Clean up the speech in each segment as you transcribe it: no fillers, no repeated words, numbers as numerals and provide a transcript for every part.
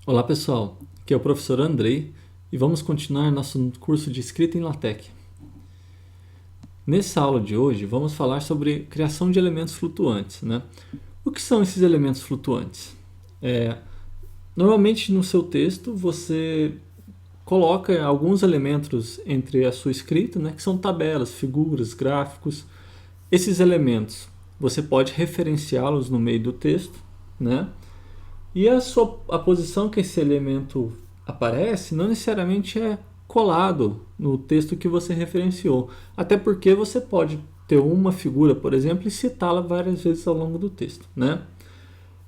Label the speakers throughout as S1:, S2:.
S1: Olá pessoal, aqui é o professor Andrei e vamos continuar nosso curso de escrita em LaTeX. Nessa aula de hoje vamos falar sobre criação de elementos flutuantes, né? O que são esses elementos flutuantes? Normalmente no seu texto você coloca alguns elementos entre a sua escrita, né, que são tabelas, figuras, gráficos. Esses elementos você pode referenciá-los no meio do texto, né? E a posição que esse elemento aparece não necessariamente é colado no texto que você referenciou. Até porque você pode ter uma figura, por exemplo, e citá-la várias vezes ao longo do texto, né?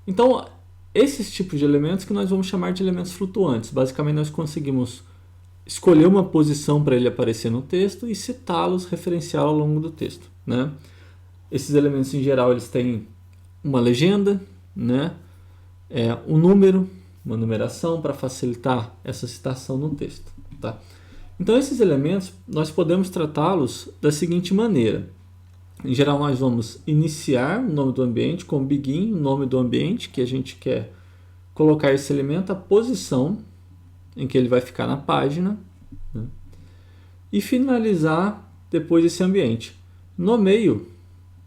S1: Então, esses tipos de elementos que nós vamos chamar de elementos flutuantes. Basicamente, nós conseguimos escolher uma posição para ele aparecer no texto e citá-los, referenciá-lo ao longo do texto, né? Esses elementos, em geral, eles têm uma legenda, né? Um número, uma numeração para facilitar essa citação no texto. Tá? Então, esses elementos nós podemos tratá-los da seguinte maneira. Em geral, nós vamos iniciar o nome do ambiente com begin, o nome do ambiente que a gente quer colocar esse elemento, a posição em que ele vai ficar na página, né? E finalizar depois esse ambiente. No meio,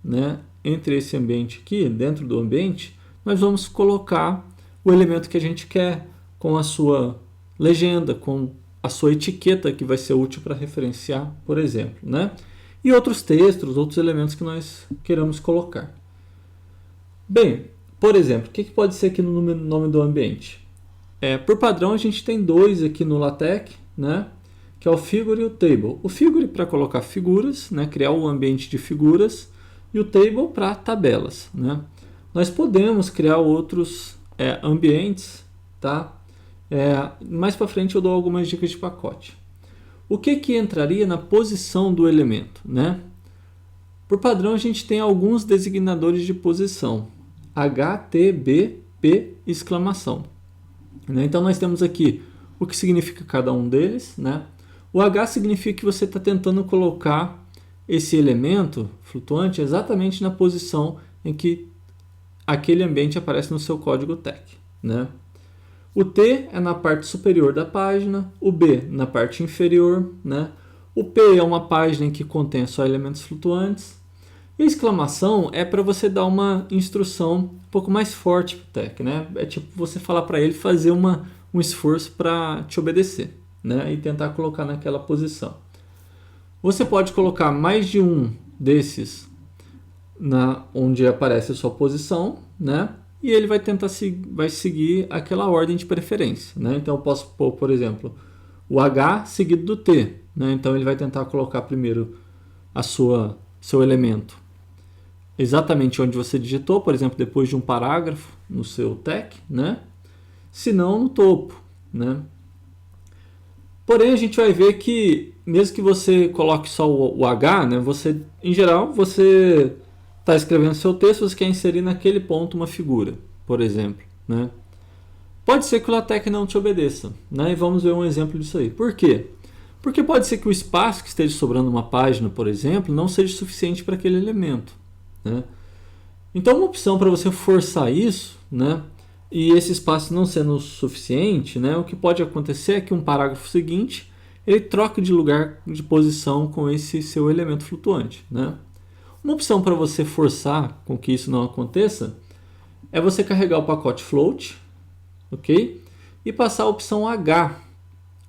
S1: né, entre esse ambiente aqui, dentro do ambiente, nós vamos colocar o elemento que a gente quer com a sua legenda, com a sua etiqueta que vai ser útil para referenciar, por exemplo, né? E outros textos, outros elementos que nós queramos colocar. Bem, por exemplo, o que pode ser aqui no nome do ambiente? Por padrão, a gente tem dois aqui no LaTeX, né? Que é o figure e o table. O figure para colocar figuras, né? Criar um ambiente de figuras, e o table para tabelas, né? Nós podemos criar outros ambientes, tá? Mais para frente eu dou algumas dicas de pacote. O que entraria na posição do elemento, né? Por padrão a gente tem alguns designadores de posição. H, T, B, P, exclamação. Né? Então nós temos aqui o que significa cada um deles, né? O H significa que você está tentando colocar esse elemento flutuante exatamente na posição em que aquele ambiente aparece no seu código TeX, né? O T é na parte superior da página, o B na parte inferior, né? O P é uma página em que contém só elementos flutuantes. E a exclamação é para você dar uma instrução um pouco mais forte para o TeX, né? É tipo você falar para ele fazer um esforço para te obedecer, né? E tentar colocar naquela posição. Você pode colocar mais de um desses onde aparece a sua posição, né? E ele vai tentar vai seguir aquela ordem de preferência, né? Então eu posso pôr, por exemplo, o H seguido do T, né? Então ele vai tentar colocar primeiro seu elemento exatamente onde você digitou, por exemplo, depois de um parágrafo no seu TeX, né? Se não, no topo, né? Porém, a gente vai ver que mesmo que você coloque só o H, né? Em geral, você está escrevendo seu texto, você quer inserir naquele ponto uma figura, por exemplo, né? Pode ser que o LaTeX não te obedeça, né? E vamos ver um exemplo disso aí. Por quê? Porque pode ser que o espaço que esteja sobrando numa página, por exemplo, não seja suficiente para aquele elemento, né? Então, uma opção para você forçar isso, né? E esse espaço não sendo suficiente, né? O que pode acontecer é que um parágrafo seguinte ele troque de lugar de posição com esse seu elemento flutuante, né? Uma opção para você forçar com que isso não aconteça é você carregar o pacote float, ok? E passar a opção H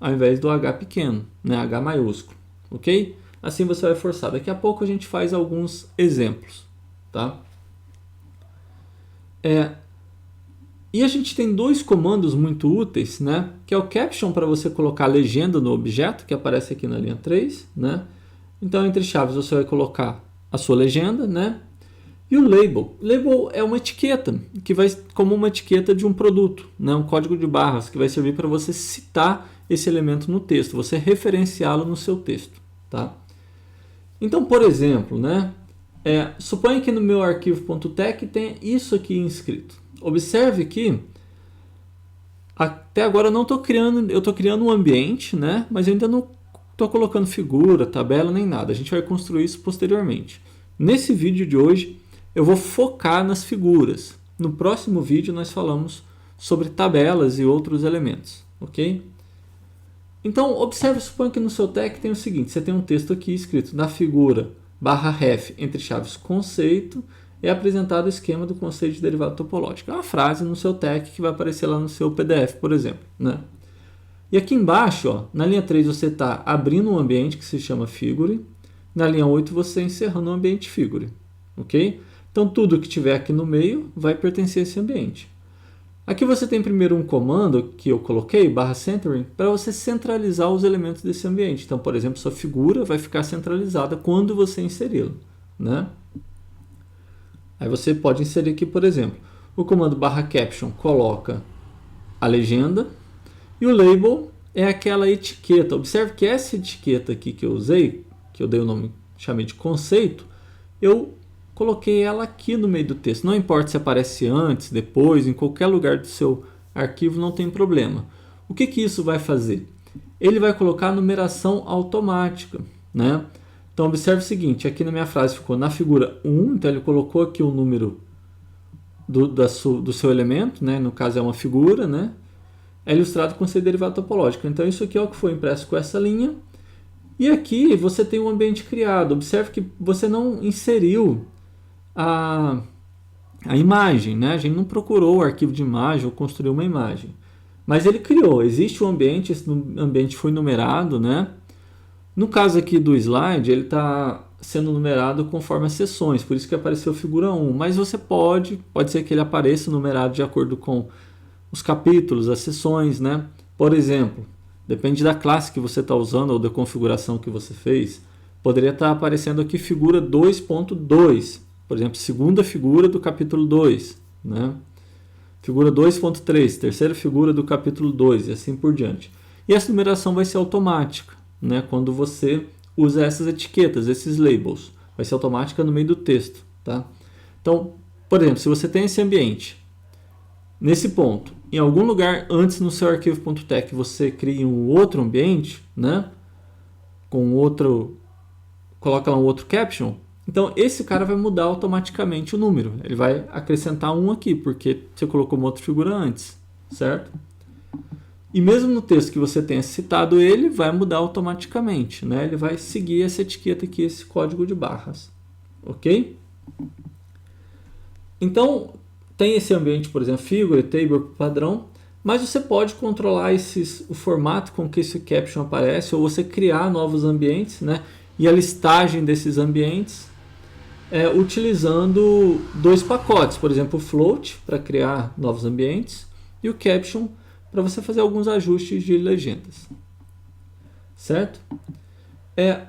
S1: ao invés do H pequeno, né? H maiúsculo, ok? Assim você vai forçar. Daqui a pouco a gente faz alguns exemplos, tá? E a gente tem dois comandos muito úteis, né? Que é o caption para você colocar a legenda no objeto, que aparece aqui na linha 3, né? Então, entre chaves, você vai colocar a sua legenda, né? E o label. Label é uma etiqueta, que vai como uma etiqueta de um produto, né? Um código de barras que vai servir para você citar esse elemento no texto, você referenciá-lo no seu texto, tá? Então, por exemplo, né? Suponha que no meu arquivo.tec tem isso aqui inscrito. Observe que até agora eu estou criando um ambiente, né? Mas eu ainda não estou colocando figura, tabela, nem nada. A gente vai construir isso posteriormente. Nesse vídeo de hoje, eu vou focar nas figuras. No próximo vídeo, nós falamos sobre tabelas e outros elementos, ok? Então, observe, suponha que no seu tag tem o seguinte, você tem um texto aqui escrito na figura /ref, entre chaves, conceito, é apresentado o esquema do conceito de derivada topológica. É uma frase no seu tag que vai aparecer lá no seu PDF, por exemplo, né? E aqui embaixo, ó, na linha 3, você está abrindo um ambiente que se chama Figure. Na linha 8, você encerrando o ambiente Figure. Ok? Então, tudo que tiver aqui no meio vai pertencer a esse ambiente. Aqui você tem primeiro um comando que eu coloquei, /centering, para você centralizar os elementos desse ambiente. Então, por exemplo, sua figura vai ficar centralizada quando você inseri-la, né? Aí você pode inserir aqui, por exemplo, o comando /caption coloca a legenda. E o label é aquela etiqueta. Observe que essa etiqueta aqui que eu usei, que eu dei o nome, chamei de conceito, eu coloquei ela aqui no meio do texto. Não importa se aparece antes, depois, em qualquer lugar do seu arquivo, não tem problema. O que isso vai fazer? Ele vai colocar a numeração automática, né? Então, observe o seguinte, aqui na minha frase ficou na figura 1, então ele colocou aqui o número do seu elemento, né? No caso é uma figura, né? É ilustrado com conceito de derivada topológica. Então, isso aqui é o que foi impresso com essa linha. E aqui você tem um ambiente criado. Observe que você não inseriu a imagem, né? A gente não procurou o arquivo de imagem ou construiu uma imagem. Mas ele criou. Existe um ambiente, esse ambiente foi numerado, né? No caso aqui do slide, ele está sendo numerado conforme as seções. Por isso que apareceu figura 1. Mas você pode ser que ele apareça numerado de acordo com os capítulos, as seções, né? Por exemplo, depende da classe que você está usando ou da configuração que você fez, poderia estar aparecendo aqui figura 2.2, por exemplo, segunda figura do capítulo 2, né? Figura 2.3, terceira figura do capítulo 2 e assim por diante. E essa numeração vai ser automática, né? Quando você usa essas etiquetas, esses labels, vai ser automática no meio do texto, tá? Então, por exemplo, se você tem esse ambiente, nesse ponto, em algum lugar antes no seu arquivo.tec você cria um outro ambiente, né? Com outro, coloca lá um outro caption. Então esse cara vai mudar automaticamente o número. Ele vai acrescentar um aqui, porque você colocou uma outra figura antes, certo? E mesmo no texto que você tenha citado ele, vai mudar automaticamente, né? Ele vai seguir essa etiqueta aqui, esse código de barras, ok? Então tem esse ambiente, por exemplo, figure, table, padrão, mas você pode controlar o formato com que esse caption aparece, ou você criar novos ambientes, né? E a listagem desses ambientes utilizando dois pacotes, por exemplo, o float para criar novos ambientes e o caption para você fazer alguns ajustes de legendas, certo?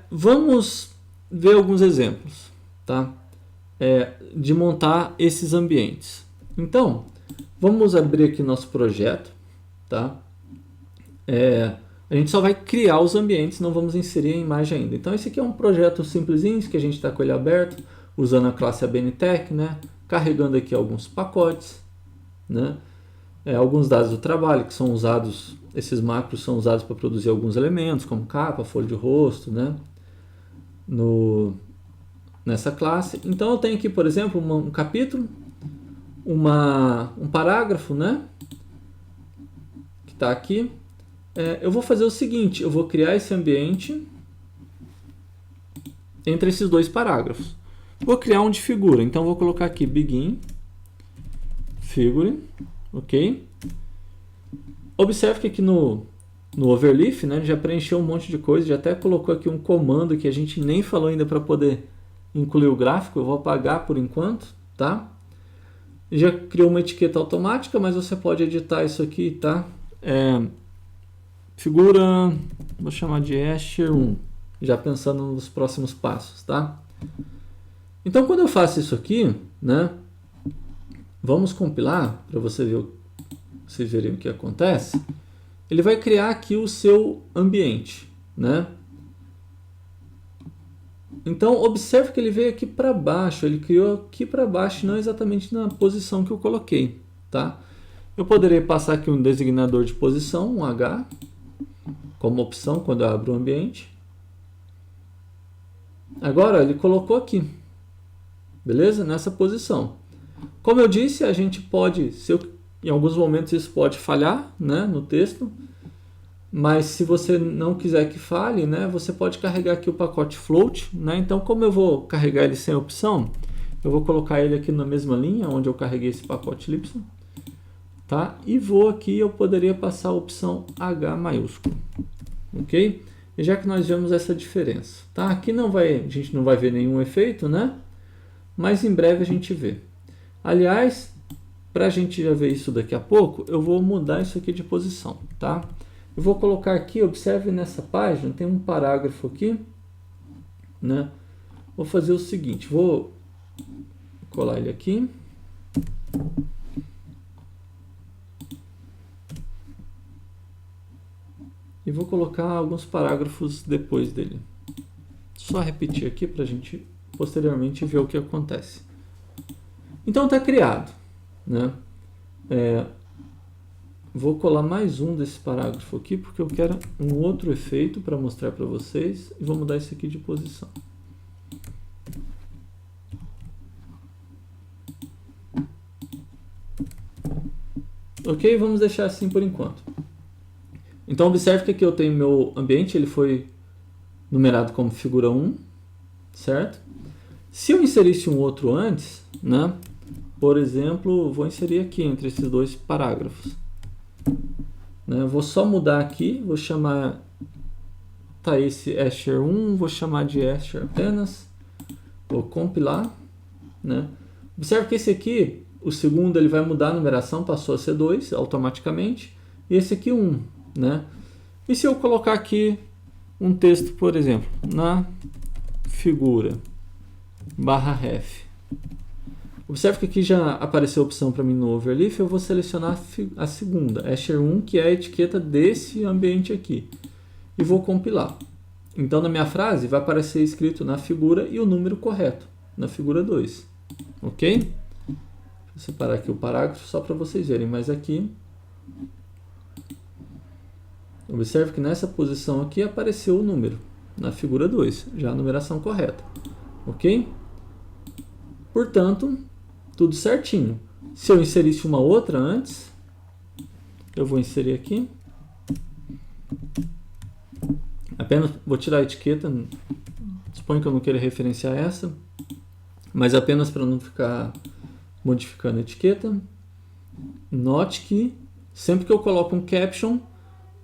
S1: Vamos ver alguns exemplos, tá? De montar esses ambientes. Então, vamos abrir aqui nosso projeto, tá? A gente só vai criar os ambientes, não vamos inserir a imagem ainda. Então, esse aqui é um projeto simplesinho, que a gente está com ele aberto, usando a classe ABNTech, né? Carregando aqui alguns pacotes, né? Alguns dados do trabalho que são usados, esses macros são usados para produzir alguns elementos, como capa, folha de rosto, né? Nessa classe. Então, eu tenho aqui, por exemplo, um capítulo, um parágrafo, né? Que está aqui. Eu vou fazer o seguinte, eu vou criar esse ambiente entre esses dois parágrafos. Vou criar um de figura, então vou colocar aqui begin, figure, ok? Observe que aqui no overleaf, né, já preencheu um monte de coisa, já até colocou aqui um comando que a gente nem falou ainda para poder incluir o gráfico, eu vou apagar por enquanto, tá? Já criou uma etiqueta automática, mas você pode editar isso aqui, tá? Figura, vou chamar de Escher 1, já pensando nos próximos passos, tá? Então, quando eu faço isso aqui, né? Vamos compilar para vocês verem o que acontece. Ele vai criar aqui o seu ambiente, né? Então, observe que ele veio aqui para baixo, ele criou aqui para baixo, não exatamente na posição que eu coloquei, tá? Eu poderia passar aqui um designador de posição, um H, como opção quando eu abro o ambiente. Agora, ele colocou aqui, beleza? Nessa posição. Como eu disse, a gente pode, se eu Em alguns momentos isso pode falhar, né, no texto, mas se você não quiser que falhe, né, você pode carregar aqui o pacote float, né? Então, como eu vou carregar ele sem opção, eu vou colocar ele aqui na mesma linha onde eu carreguei esse pacote ly, tá? E vou aqui, eu poderia passar a opção H maiúsculo, ok? E já que nós vemos essa diferença, tá? Aqui a gente não vai ver nenhum efeito, né? Mas em breve a gente vê. Aliás, para a gente já ver isso daqui a pouco, eu vou mudar isso aqui de posição, tá? Eu vou colocar aqui, observe nessa página, tem um parágrafo aqui, né? Vou fazer o seguinte, vou colar ele aqui. E vou colocar alguns parágrafos depois dele. Só repetir aqui para a gente posteriormente ver o que acontece. Então está criado, né? Vou colar mais um desse parágrafo aqui, porque eu quero um outro efeito para mostrar para vocês. E vou mudar isso aqui de posição. Ok? Vamos deixar assim por enquanto. Então observe que aqui eu tenho meu ambiente, ele foi numerado como figura 1, certo? Se eu inserisse um outro antes, né? Por exemplo, vou inserir aqui entre esses dois parágrafos. Né? Vou só mudar aqui, vou chamar esse Escher 1, vou chamar de Escher apenas, vou compilar, né? Observe que esse aqui, o segundo, ele vai mudar a numeração, passou a ser 2 automaticamente, e esse aqui 1, né? E se eu colocar aqui um texto, por exemplo, na figura /ref, observe que aqui já apareceu a opção para mim no overleaf, eu vou selecionar a segunda, Escher 1, que é a etiqueta desse ambiente aqui, e vou compilar. Então, na minha frase, vai aparecer escrito na figura e o número correto, na figura 2. Ok? Vou separar aqui o parágrafo só para vocês verem, mas aqui, observe que nessa posição aqui apareceu o número, na figura 2, já a numeração correta. Ok? Portanto, tudo certinho. Se eu inserisse uma outra antes, eu vou inserir aqui. Apenas vou tirar a etiqueta. Suponho que eu não queira referenciar essa, mas apenas para não ficar modificando a etiqueta. Note que sempre que eu coloco um caption,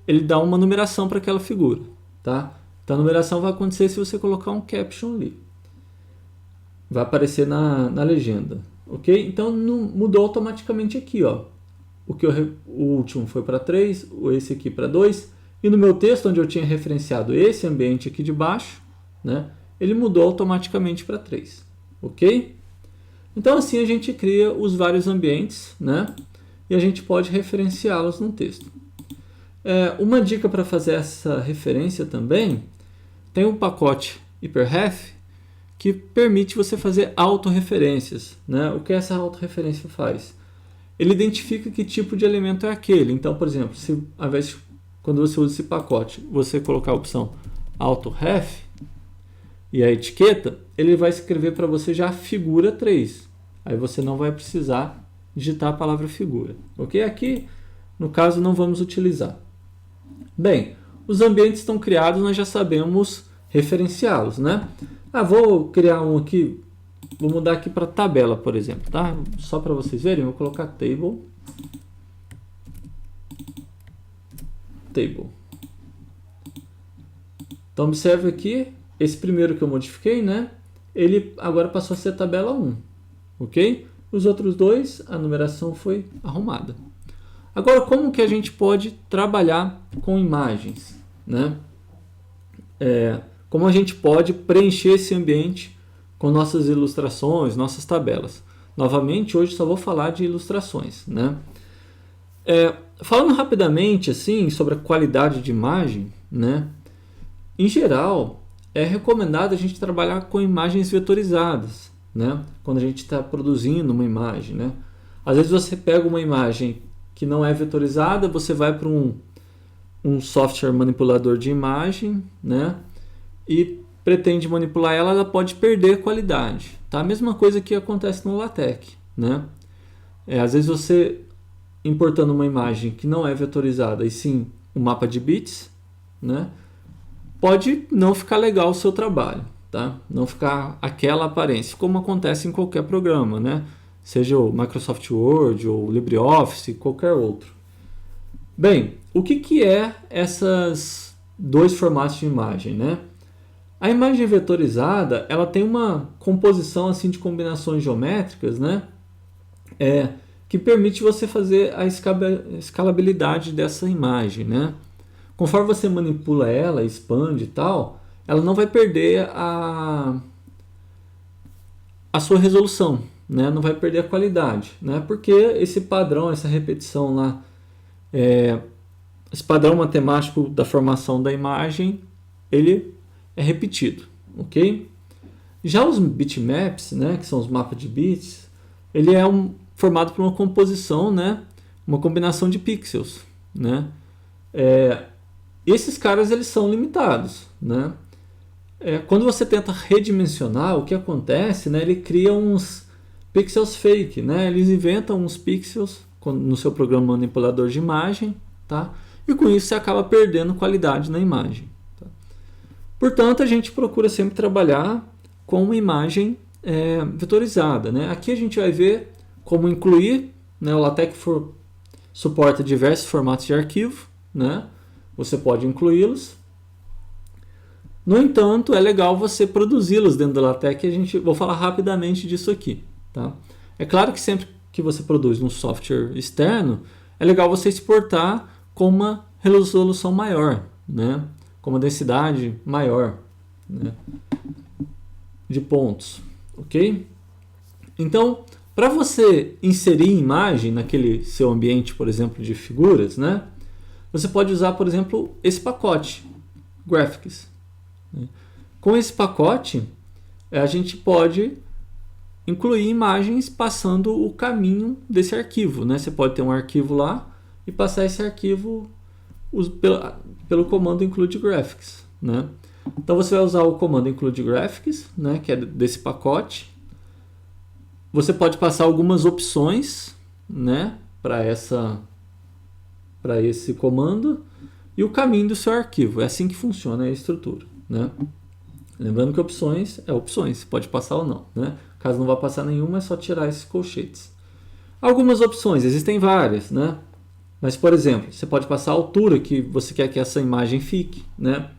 S1: ele dá uma numeração para aquela figura, tá? Então a numeração vai acontecer se você colocar um caption ali. Vai aparecer na legenda, ok? Então mudou automaticamente aqui, ó. O último foi para 3, esse aqui para 2. E no meu texto, onde eu tinha referenciado esse ambiente aqui de baixo, né, ele mudou automaticamente para 3, ok? Então assim a gente cria os vários ambientes, né, e a gente pode referenciá-los no texto. Uma dica para fazer essa referência também, tem um pacote hyperref que permite você fazer autorreferências, né? O que essa autorreferência faz? Ele identifica que tipo de elemento é aquele. Então, por exemplo, se ao invés de, quando você usa esse pacote, você colocar a opção autoref e a etiqueta, ele vai escrever para você já a figura 3. Aí você não vai precisar digitar a palavra figura. Ok? Aqui, no caso, não vamos utilizar. Bem, os ambientes estão criados, nós já sabemos referenciá-los, né? Vou criar um aqui, vou mudar aqui para tabela, por exemplo, tá? Só para vocês verem, vou colocar table. Então observe aqui, esse primeiro que eu modifiquei, né? Ele agora passou a ser tabela 1, ok? Os outros dois, a numeração foi arrumada. Agora, como que a gente pode trabalhar com imagens, né? Como a gente pode preencher esse ambiente com nossas ilustrações, nossas tabelas. Novamente, hoje só vou falar de ilustrações, né? Falando rapidamente assim, sobre a qualidade de imagem, né? Em geral, é recomendado a gente trabalhar com imagens vetorizadas, né? Quando a gente está produzindo uma imagem, né? Às vezes você pega uma imagem que não é vetorizada, você vai para um software manipulador de imagem, né? E pretende manipular ela, ela pode perder qualidade, tá? A mesma coisa que acontece no LaTeX, né? Às vezes você importando uma imagem que não é vetorizada e sim um mapa de bits, né, pode não ficar legal o seu trabalho, tá? Não ficar aquela aparência, como acontece em qualquer programa, né? Seja o Microsoft Word ou o LibreOffice, qualquer outro. Bem, o que é esses dois formatos de imagem, né? A imagem vetorizada, ela tem uma composição assim de combinações geométricas, né? Que permite você fazer a escalabilidade dessa imagem, né? Conforme você manipula ela, expande e tal, ela não vai perder a sua resolução, né? Não vai perder a qualidade, né? Porque esse padrão, essa repetição lá, esse padrão matemático da formação da imagem, ele é repetido, ok? Já os bitmaps, né, que são os mapas de bits, ele é formado por uma composição, né, uma combinação de pixels, né? Esses caras eles são limitados, né? Quando você tenta redimensionar, o que acontece, né, ele cria uns pixels fake, né? Eles inventam uns pixels no seu programa manipulador de imagem, tá? E com isso você acaba perdendo qualidade na imagem. Tá? Portanto, a gente procura sempre trabalhar com uma imagem vetorizada, né? Aqui a gente vai ver como incluir, né? O LaTeX suporta diversos formatos de arquivo, né? Você pode incluí-los. No entanto, é legal você produzi-los dentro do LaTeX. Vou falar rapidamente disso aqui. Tá? É claro que sempre que você produz um software externo, é legal você exportar com uma resolução maior, né? Com uma densidade maior, né, de pontos. Ok? Então, para você inserir imagem naquele seu ambiente, por exemplo, de figuras, né, você pode usar, por exemplo, esse pacote, Graphics. Com esse pacote, a gente pode incluir imagens passando o caminho desse arquivo, né? Você pode ter um arquivo lá e passar esse arquivo pelo comando include graphics, né? Então você vai usar o comando include graphics, né, que é desse pacote. Você pode passar algumas opções, né, para esse comando e o caminho do seu arquivo. É assim que funciona a estrutura, né? Lembrando que opções é opções, você pode passar ou não, né? Caso não vá passar nenhuma, é só tirar esses colchetes. Algumas opções, existem várias, né? Mas, por exemplo, você pode passar a altura que você quer que essa imagem fique, né?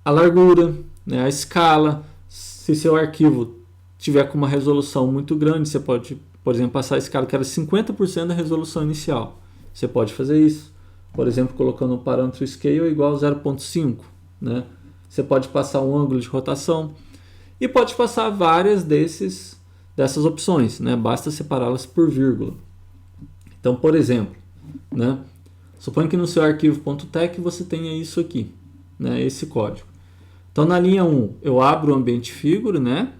S1: A largura, né? A escala. Se seu arquivo tiver com uma resolução muito grande, você pode, por exemplo, passar a escala que era 50% da resolução inicial. Você pode fazer isso. Por exemplo, colocando o parâmetro scale igual a 0.5, né? Você pode passar um ângulo de rotação e pode passar várias dessas opções, né? Basta separá-las por vírgula. Então, por exemplo, né? Suponha que no seu arquivo .tec você tenha isso aqui, né? Esse código. Então, na linha 1 eu abro o ambiente figure, né?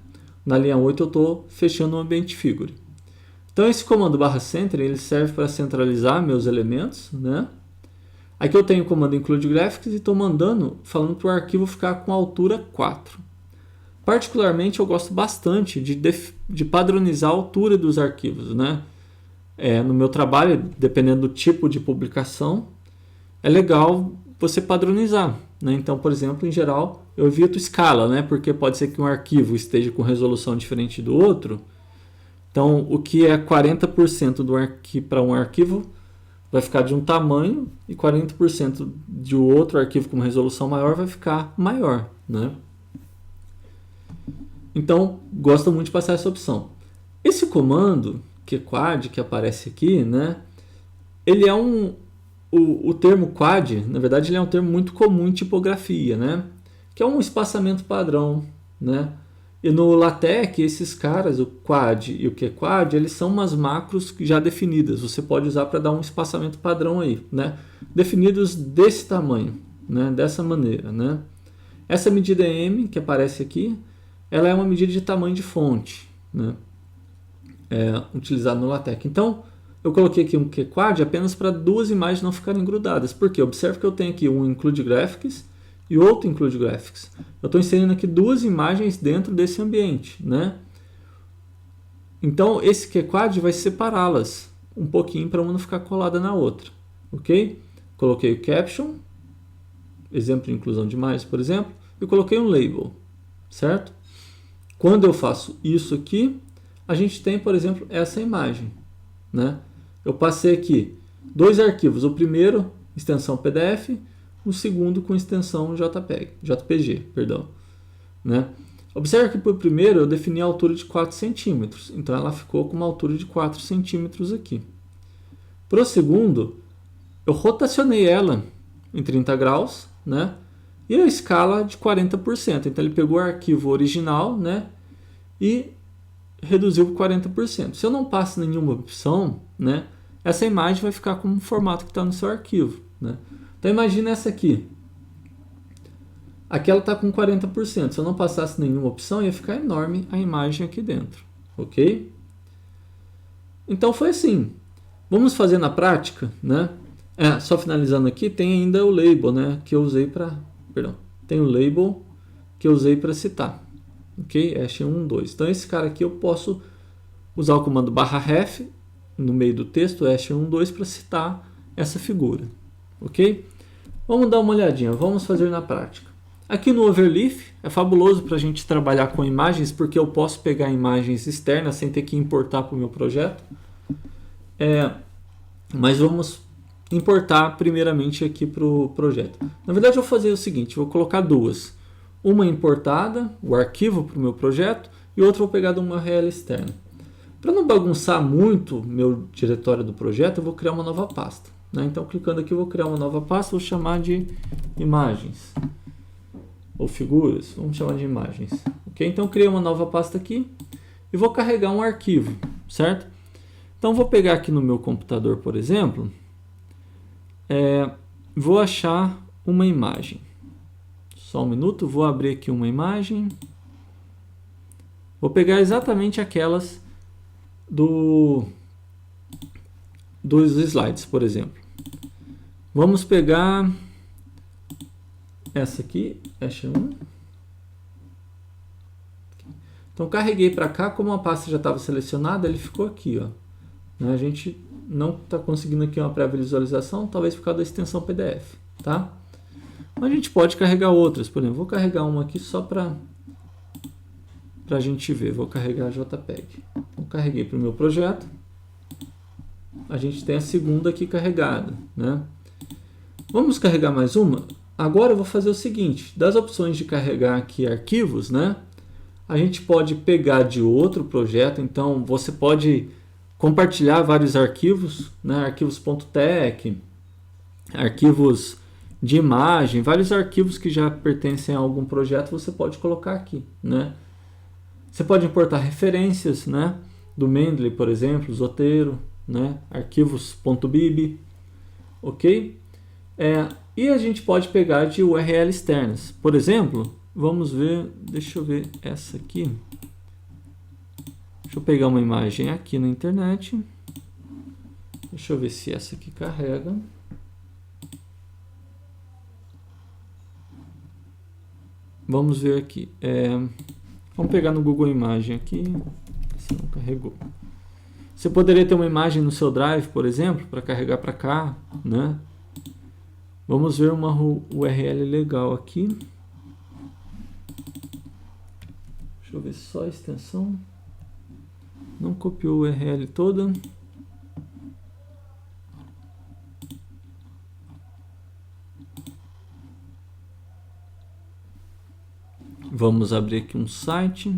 S1: Na linha 8 eu estou fechando o ambiente figure. Então, esse comando /center ele serve para centralizar meus elementos, né? Aqui eu tenho o comando include graphics e estou falando para o arquivo ficar com altura 4. Particularmente eu gosto bastante de padronizar a altura dos arquivos, né? No meu trabalho, dependendo do tipo de publicação, é legal você padronizar, né? Então, por exemplo, em geral, eu evito escala, né? Porque pode ser que um arquivo esteja com resolução diferente do outro. Então, o que é 40% para um arquivo vai ficar de um tamanho e 40% de outro arquivo com resolução maior vai ficar maior, né? Então, gosto muito de passar essa opção. Esse comando, qquad, que aparece aqui, né? Ele é o termo quad, na verdade, ele é um termo muito comum em tipografia, né? Que é um espaçamento padrão, né? E no LaTeX, esses caras, o quad e o qquad, eles são umas macros já definidas. Você pode usar para dar um espaçamento padrão aí, né? Definidos desse tamanho, né? Dessa maneira, né? Essa medida M, que aparece aqui, ela é uma medida de tamanho de fonte, né? Utilizado no LaTeX. Então, eu coloquei aqui um qquad apenas para duas imagens não ficarem grudadas. Por quê? Observe que eu tenho aqui um include graphics e outro include graphics. Eu estou inserindo aqui duas imagens dentro desse ambiente, né? Então, esse qquad vai separá-las, um pouquinho para uma não ficar colada na outra, ok? Coloquei o caption, exemplo de inclusão de imagens, por exemplo, e coloquei um label, certo? Quando eu faço isso aqui, a gente tem, por exemplo, essa imagem, né? Eu passei aqui 2 arquivos, o primeiro extensão PDF, o segundo com extensão JPG, perdão, né? Observe que para o primeiro eu defini a altura de 4 centímetros, então ela ficou com uma altura de 4 centímetros aqui. Para o segundo, eu rotacionei ela em 30 graus, né? E a escala de 40%. Então ele pegou o arquivo original, né? E reduziu por 40%. Se eu não passo nenhuma opção, né? Essa imagem vai ficar com o formato que está no seu arquivo, né? Então imagina essa aqui. Aqui ela está com 40%. Se eu não passasse nenhuma opção, ia ficar enorme a imagem aqui dentro, ok? Então foi assim. Vamos fazer na prática, né? Só finalizando aqui, tem ainda o label, né? Que eu usei para... Perdão. Tem o label que eu usei para citar, ok? Hash1, 2. Então esse cara aqui eu posso usar o comando /ref no meio do texto, hash1, 2, para citar essa figura, ok? Vamos dar uma olhadinha, vamos fazer na prática. Aqui no Overleaf é fabuloso para a gente trabalhar com imagens, porque eu posso pegar imagens externas sem ter que importar para o meu projeto. Mas vamos importar primeiramente aqui para o projeto. Na verdade eu vou fazer o seguinte, vou colocar duas. Uma importada, o arquivo para o meu projeto, e outra eu vou pegar de uma URL externa. Para não bagunçar muito meu diretório do projeto, eu vou criar uma nova pasta, né? Então clicando aqui eu vou criar uma nova pasta, vou chamar de imagens. Ou figuras, vamos chamar de imagens. Ok? Então criei uma nova pasta aqui e vou carregar um arquivo, certo? Então vou pegar aqui no meu computador, por exemplo, vou achar uma imagem. Só um minuto, vou abrir aqui uma imagem. Vou pegar exatamente aquelas dos slides, por exemplo. Vamos pegar essa aqui, hash1. Então carreguei para cá, como a pasta já estava selecionada, ele ficou aqui, ó. A gente não está conseguindo aqui uma pré-visualização, talvez por causa da extensão PDF, tá? Mas a gente pode carregar outras, por exemplo, vou carregar uma aqui só para a gente ver, vou carregar a JPEG. Então, carreguei para o meu projeto, a gente tem a segunda aqui carregada, né? Vamos carregar mais uma? Agora eu vou fazer o seguinte, das opções de carregar aqui arquivos, né? A gente pode pegar de outro projeto, então você pode compartilhar vários arquivos, né? Arquivos.tec, arquivos de imagem, vários arquivos que já pertencem a algum projeto você pode colocar aqui, né? Você pode importar referências, né? Do Mendeley, por exemplo, Zotero, né? Arquivos.bib, ok? E a gente pode pegar de URL externas. Por exemplo, vamos ver, deixa eu ver essa aqui. Deixa eu pegar uma imagem aqui na internet. Deixa eu ver se essa aqui carrega. Vamos ver aqui. Vamos pegar no Google Imagem aqui. Essa não carregou. Você poderia ter uma imagem no seu Drive, por exemplo, para carregar para cá, né? Vamos ver uma URL legal aqui. Deixa eu ver só a extensão. Não copiou a URL toda. Vamos abrir aqui um site.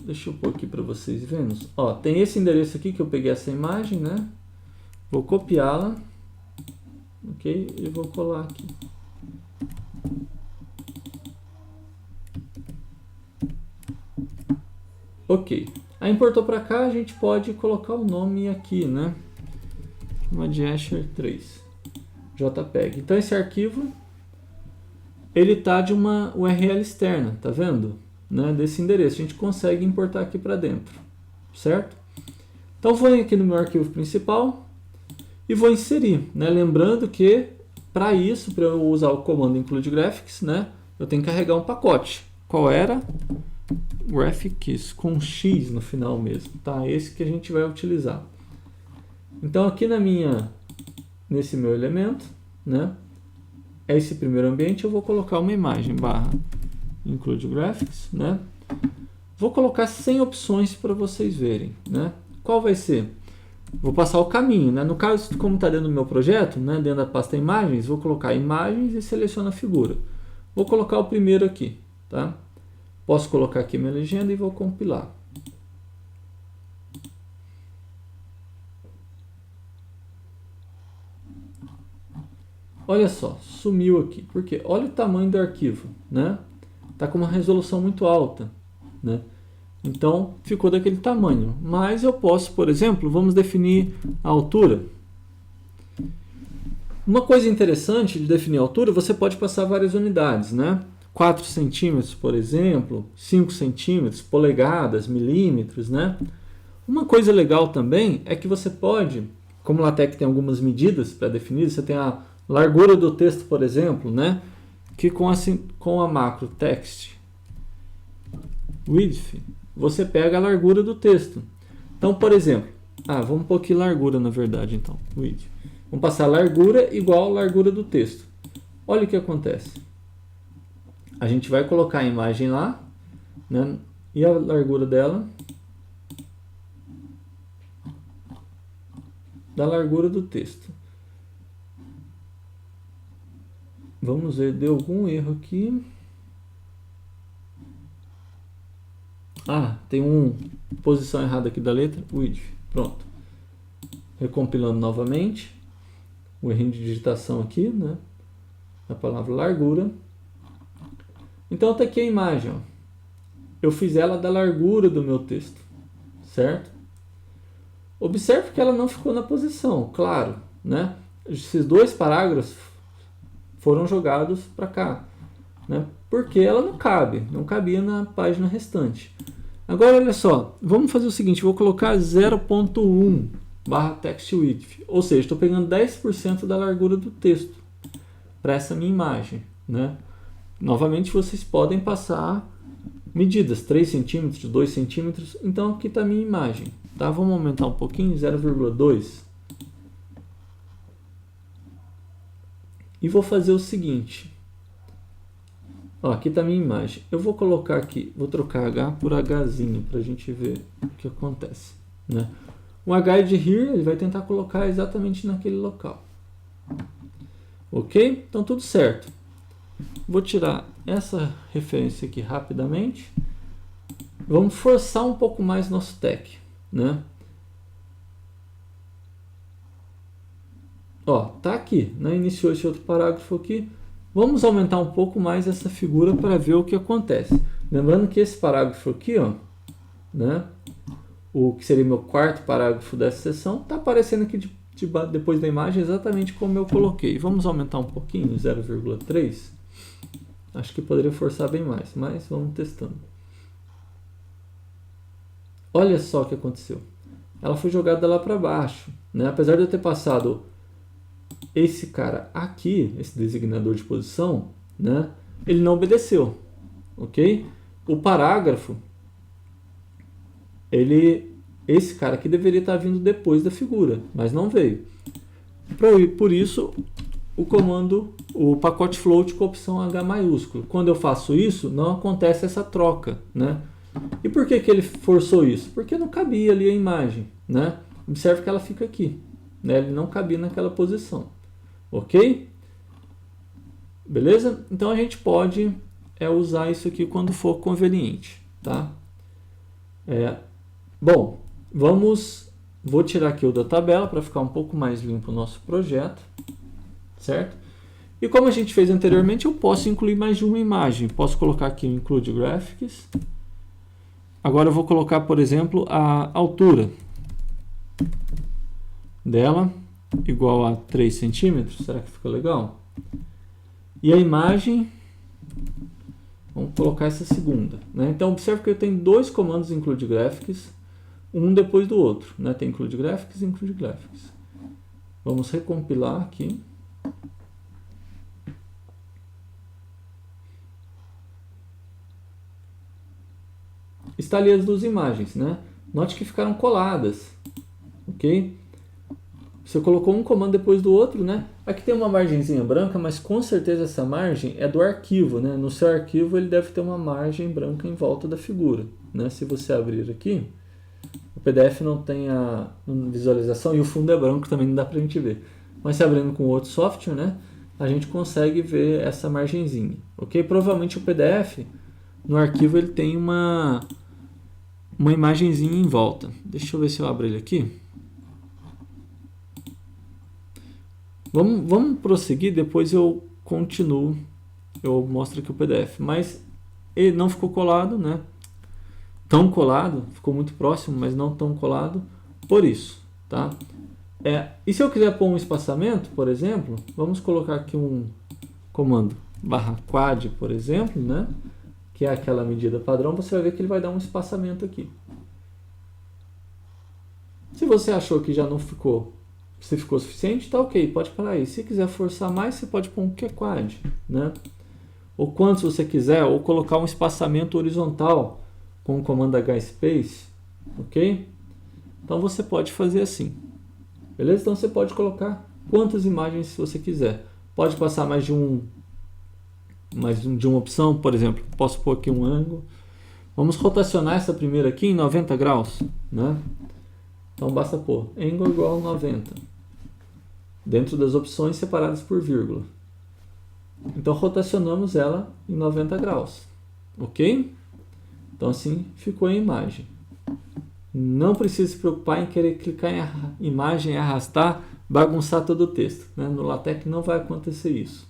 S1: Deixa eu pôr aqui para vocês verem. Ó, tem esse endereço aqui que eu peguei essa imagem, né? Vou copiá-la. Ok? E vou colar aqui. Ok. Aí importou para cá, a gente pode colocar o nome aqui, né? Chama de Asher3 JPEG. Então esse arquivo ele tá de uma URL externa, tá vendo? Né? Desse endereço. A gente consegue importar aqui para dentro, certo? Então vou aqui no meu arquivo principal e vou inserir, né? Lembrando que para isso, para eu usar o comando include graphics, né? Eu tenho que carregar um pacote. Qual era? Graphics com X no final mesmo, tá? Esse que a gente vai utilizar. Então aqui nesse meu elemento, né, esse primeiro ambiente, eu vou colocar uma imagem barra include graphics, né? Vou colocar 100 opções para vocês verem, né? Qual vai ser? Vou passar o caminho, né? No caso, como está dentro do meu projeto, né, dentro da pasta imagens, vou colocar imagens e seleciono a figura. Vou colocar o primeiro aqui, tá? Posso colocar aqui minha legenda e vou compilar. Olha só, sumiu aqui. Por quê? Olha o tamanho do arquivo, né? Tá com uma resolução muito alta, né? Então, ficou daquele tamanho. Mas eu posso, por exemplo, vamos definir a altura. Uma coisa interessante de definir a altura, você pode passar várias unidades, né? 4 centímetros, por exemplo, 5 centímetros, polegadas, milímetros, né? Uma coisa legal também é que você pode, como o LaTeX tem algumas medidas para definir, você tem a largura do texto, por exemplo, né? Que com a macro text width, você pega a largura do texto. Então, por exemplo, vamos pôr aqui largura na verdade, então, width. Vamos passar largura igual a largura do texto. Olha o que acontece. A gente vai colocar a imagem lá, né? E a largura dela da largura do texto. Vamos ver, deu algum erro aqui. Tem uma posição errada aqui da letra, width. Pronto. Recompilando novamente. O errinho de digitação aqui, né? A palavra largura. Então está aqui a imagem, ó. Eu fiz ela da largura do meu texto, certo? Observe que ela não ficou na posição, claro, né? Esses dois parágrafos foram jogados para cá, né? Porque ela não cabia na página restante. Agora olha só, vamos fazer o seguinte, vou colocar 0.1 barra text width, ou seja, estou pegando 10% da largura do texto para essa minha imagem, né? Novamente vocês podem passar medidas, 3 centímetros, 2 centímetros, então aqui está a minha imagem, tá? Vamos aumentar um pouquinho, 0,2. E vou fazer o seguinte, aqui está a minha imagem, eu vou colocar aqui, vou trocar H por Hzinho para a gente ver o que acontece, né? O H de here, ele vai tentar colocar exatamente naquele local. Ok? Então tudo certo. Vou tirar essa referência aqui rapidamente. Vamos forçar um pouco mais nosso tag, né? Tá aqui, né? Iniciou esse outro parágrafo aqui. Vamos aumentar um pouco mais essa figura para ver o que acontece. Lembrando que esse parágrafo aqui, né? O que seria meu quarto parágrafo dessa seção, está aparecendo aqui depois da imagem exatamente como eu coloquei. Vamos aumentar um pouquinho, 0,3. Acho que poderia forçar bem mais, mas vamos testando. Olha só o que aconteceu. Ela foi jogada lá para baixo, né? Apesar de eu ter passado esse cara aqui, esse designador de posição, né? Ele não obedeceu, ok? O parágrafo, esse cara aqui deveria estar vindo depois da figura, mas não veio. Por isso, o pacote float com a opção H maiúsculo. Quando eu faço isso, não acontece essa troca, né? E por que ele forçou isso? Porque não cabia ali a imagem, né? Observe que ela fica aqui, né? Ele não cabia naquela posição, ok? Beleza? Então a gente pode usar isso aqui quando for conveniente, tá? Bom, vou tirar aqui o da tabela para ficar um pouco mais limpo o nosso projeto, certo? E como a gente fez anteriormente, eu posso incluir mais de uma imagem. Posso colocar aqui o Include Graphics. Agora eu vou colocar, por exemplo, a altura dela igual a 3 centímetros. Será que fica legal? E a imagem, vamos colocar essa segunda, né? Então observe que eu tenho dois comandos Include Graphics, um depois do outro, né? Tem Include Graphics e Include Graphics. Vamos recompilar aqui. Está ali as duas imagens, né? Note que ficaram coladas, ok? Você colocou um comando depois do outro, né? Aqui tem uma margenzinha branca, mas com certeza essa margem é do arquivo, né? No seu arquivo ele deve ter uma margem branca em volta da figura, né? Se você abrir aqui, o PDF não tem a visualização e o fundo é branco, também não dá pra gente ver. Mas se abrindo com outro software, né? A gente consegue ver essa margenzinha, ok? Provavelmente o PDF, no arquivo, ele tem uma imagenzinha em volta. Deixa eu ver se eu abro ele aqui. Vamos prosseguir, depois eu continuo, eu mostro aqui o PDF. Mas ele não ficou colado, né? Tão colado, ficou muito próximo, mas não tão colado, por isso, tá? E se eu quiser pôr um espaçamento, por exemplo, vamos colocar aqui um comando /quad, por exemplo, né? Que é aquela medida padrão, você vai ver que ele vai dar um espaçamento aqui. Se você achou que já não ficou, se ficou suficiente, tá ok, pode parar aí. Se quiser forçar mais, você pode pôr um qquad, né? Ou quantos você quiser, ou colocar um espaçamento horizontal com o comando hspace, ok? Então você pode fazer assim, beleza? Então você pode colocar quantas imagens você quiser. Pode passar mais de uma opção, por exemplo, posso pôr aqui um ângulo. Vamos rotacionar essa primeira aqui em 90 graus, né? Então basta pôr angle igual a 90, dentro das opções separadas por vírgula. Então rotacionamos ela em 90 graus, ok? Então assim ficou a imagem. Não precisa se preocupar em querer clicar em imagem e arrastar, bagunçar todo o texto, né? No LaTeX não vai acontecer isso.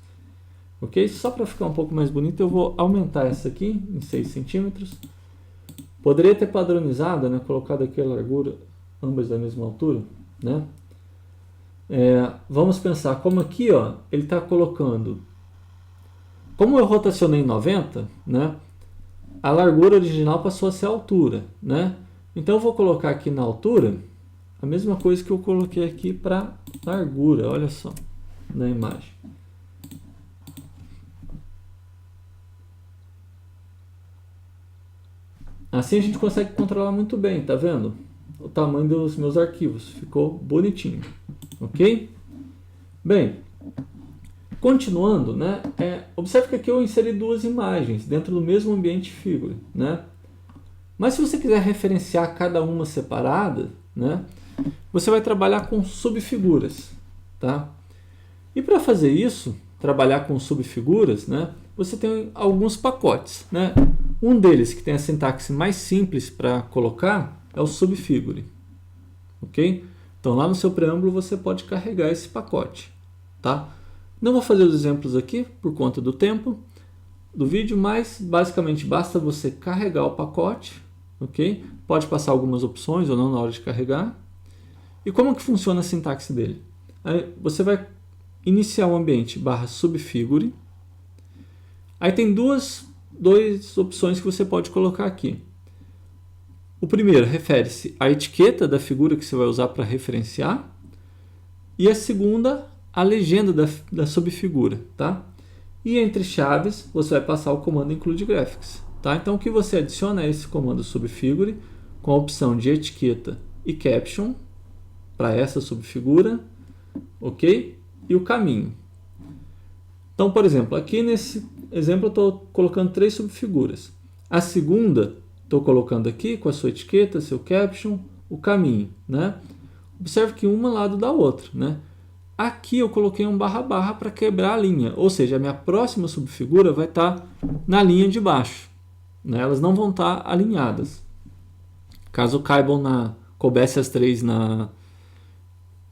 S1: Ok? Só para ficar um pouco mais bonito, eu vou aumentar essa aqui em 6 centímetros. Poderia ter padronizado, né? Colocado aqui a largura, ambas da mesma altura, né? Vamos pensar, como aqui, ó, ele está colocando... Como eu rotacionei em 90, né? A largura original passou a ser a altura, né? Então eu vou colocar aqui na altura a mesma coisa que eu coloquei aqui para largura, olha só, na imagem. Assim a gente consegue controlar muito bem, tá vendo? O tamanho dos meus arquivos, ficou bonitinho, ok? Bem, continuando, né? Observe que aqui eu inseri duas imagens dentro do mesmo ambiente figure, né? Mas se você quiser referenciar cada uma separada, né? Você vai trabalhar com subfiguras, tá? E para fazer isso, trabalhar com subfiguras, né? Você tem alguns pacotes, né? Um deles que tem a sintaxe mais simples para colocar é o subfigure, ok? Então lá no seu preâmbulo você pode carregar esse pacote, tá? Não vou fazer os exemplos aqui por conta do tempo do vídeo, mas basicamente basta você carregar o pacote, ok? Pode passar algumas opções ou não na hora de carregar. E como que funciona a sintaxe dele? Aí você vai iniciar o ambiente /subfigure. Aí tem duas opções que você pode colocar aqui. O primeiro refere-se à etiqueta da figura que você vai usar para referenciar. E a segunda, a legenda da subfigura, tá? E entre chaves, você vai passar o comando include graphics, tá? Então o que você adiciona é esse comando subfigure com a opção de etiqueta e caption para essa subfigura, ok? E o caminho. Então, por exemplo, aqui nesse exemplo eu estou colocando 3 subfiguras. A segunda, estou colocando aqui com a sua etiqueta, seu caption, o caminho, né? Observe que uma lado da outra, né? Aqui eu coloquei um // para quebrar a linha, ou seja, a minha próxima subfigura vai estar na linha de baixo, né? Elas não vão estar alinhadas. Caso coubesse as 3 na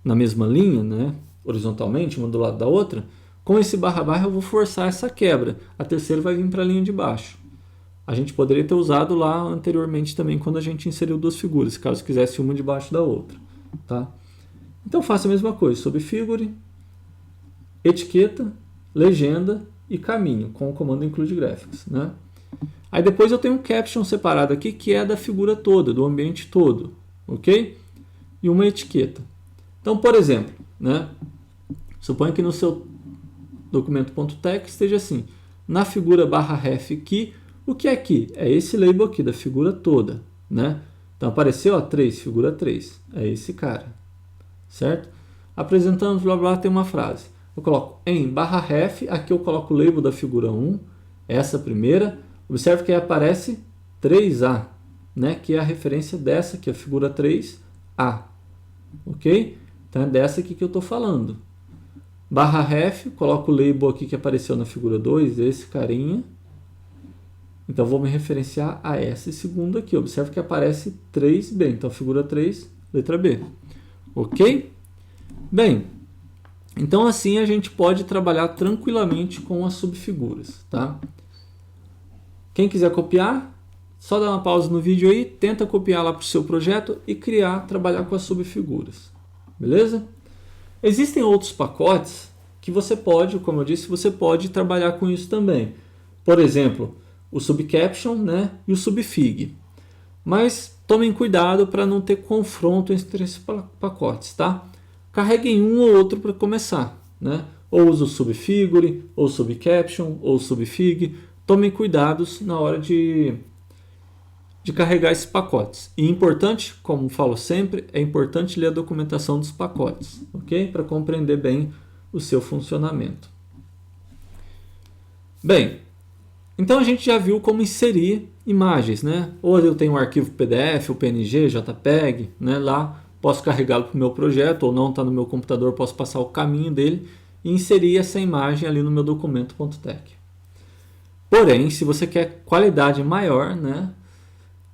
S1: mesma linha, né? Horizontalmente, uma do lado da outra, com esse // eu vou forçar essa quebra. A terceira vai vir para a linha de baixo. A gente poderia ter usado lá anteriormente também quando a gente inseriu 2 figuras, caso quisesse uma debaixo da outra, tá? Então faça a mesma coisa, subfigure, etiqueta, legenda e caminho, com o comando include graphics, né? Aí depois eu tenho um caption separado aqui, que é da figura toda, do ambiente todo, ok? E uma etiqueta. Então, por exemplo, né? Suponha que no seu documento.text esteja assim, na figura /ref key, o que é key? É esse label aqui, da figura toda, né? Então apareceu, ó, 3, figura 3, é esse cara, certo? apresentando, blá blá, tem uma frase. Eu coloco em /ref, aqui eu coloco o label da figura 1, essa primeira. Observe que aí aparece 3A, né? Que é a referência dessa aqui, a figura 3A. Ok? Então é dessa aqui que eu estou falando. /ref, coloco o label aqui que apareceu na figura 2, esse carinha. Então vou me referenciar a essa segunda aqui. Observe que aparece 3B. Então figura 3, letra B. Ok? Bem, então assim a gente pode trabalhar tranquilamente com as subfiguras, tá? Quem quiser copiar, só dá uma pausa no vídeo aí, tenta copiar lá para o seu projeto e trabalhar com as subfiguras. Beleza? Existem outros pacotes que você pode, como eu disse, você pode trabalhar com isso também. Por exemplo, o Subcaption, né, e o Subfig. Mas tomem cuidado para não ter confronto entre esses pacotes, tá? Carreguem um ou outro para começar, né? Ou use o Subfigure, ou o Subcaption, ou o Subfig. Tomem cuidados na hora de carregar esses pacotes. E importante, como falo sempre, é importante ler a documentação dos pacotes, ok? Para compreender bem o seu funcionamento. Bem, então a gente já viu como inserir imagens, né? Ou eu tenho um arquivo PDF, ou PNG, JPEG, né? Lá posso carregá-lo para o meu projeto, ou não está no meu computador, posso passar o caminho dele e inserir essa imagem ali no meu documento.tec. Porém, se você quer qualidade maior, né?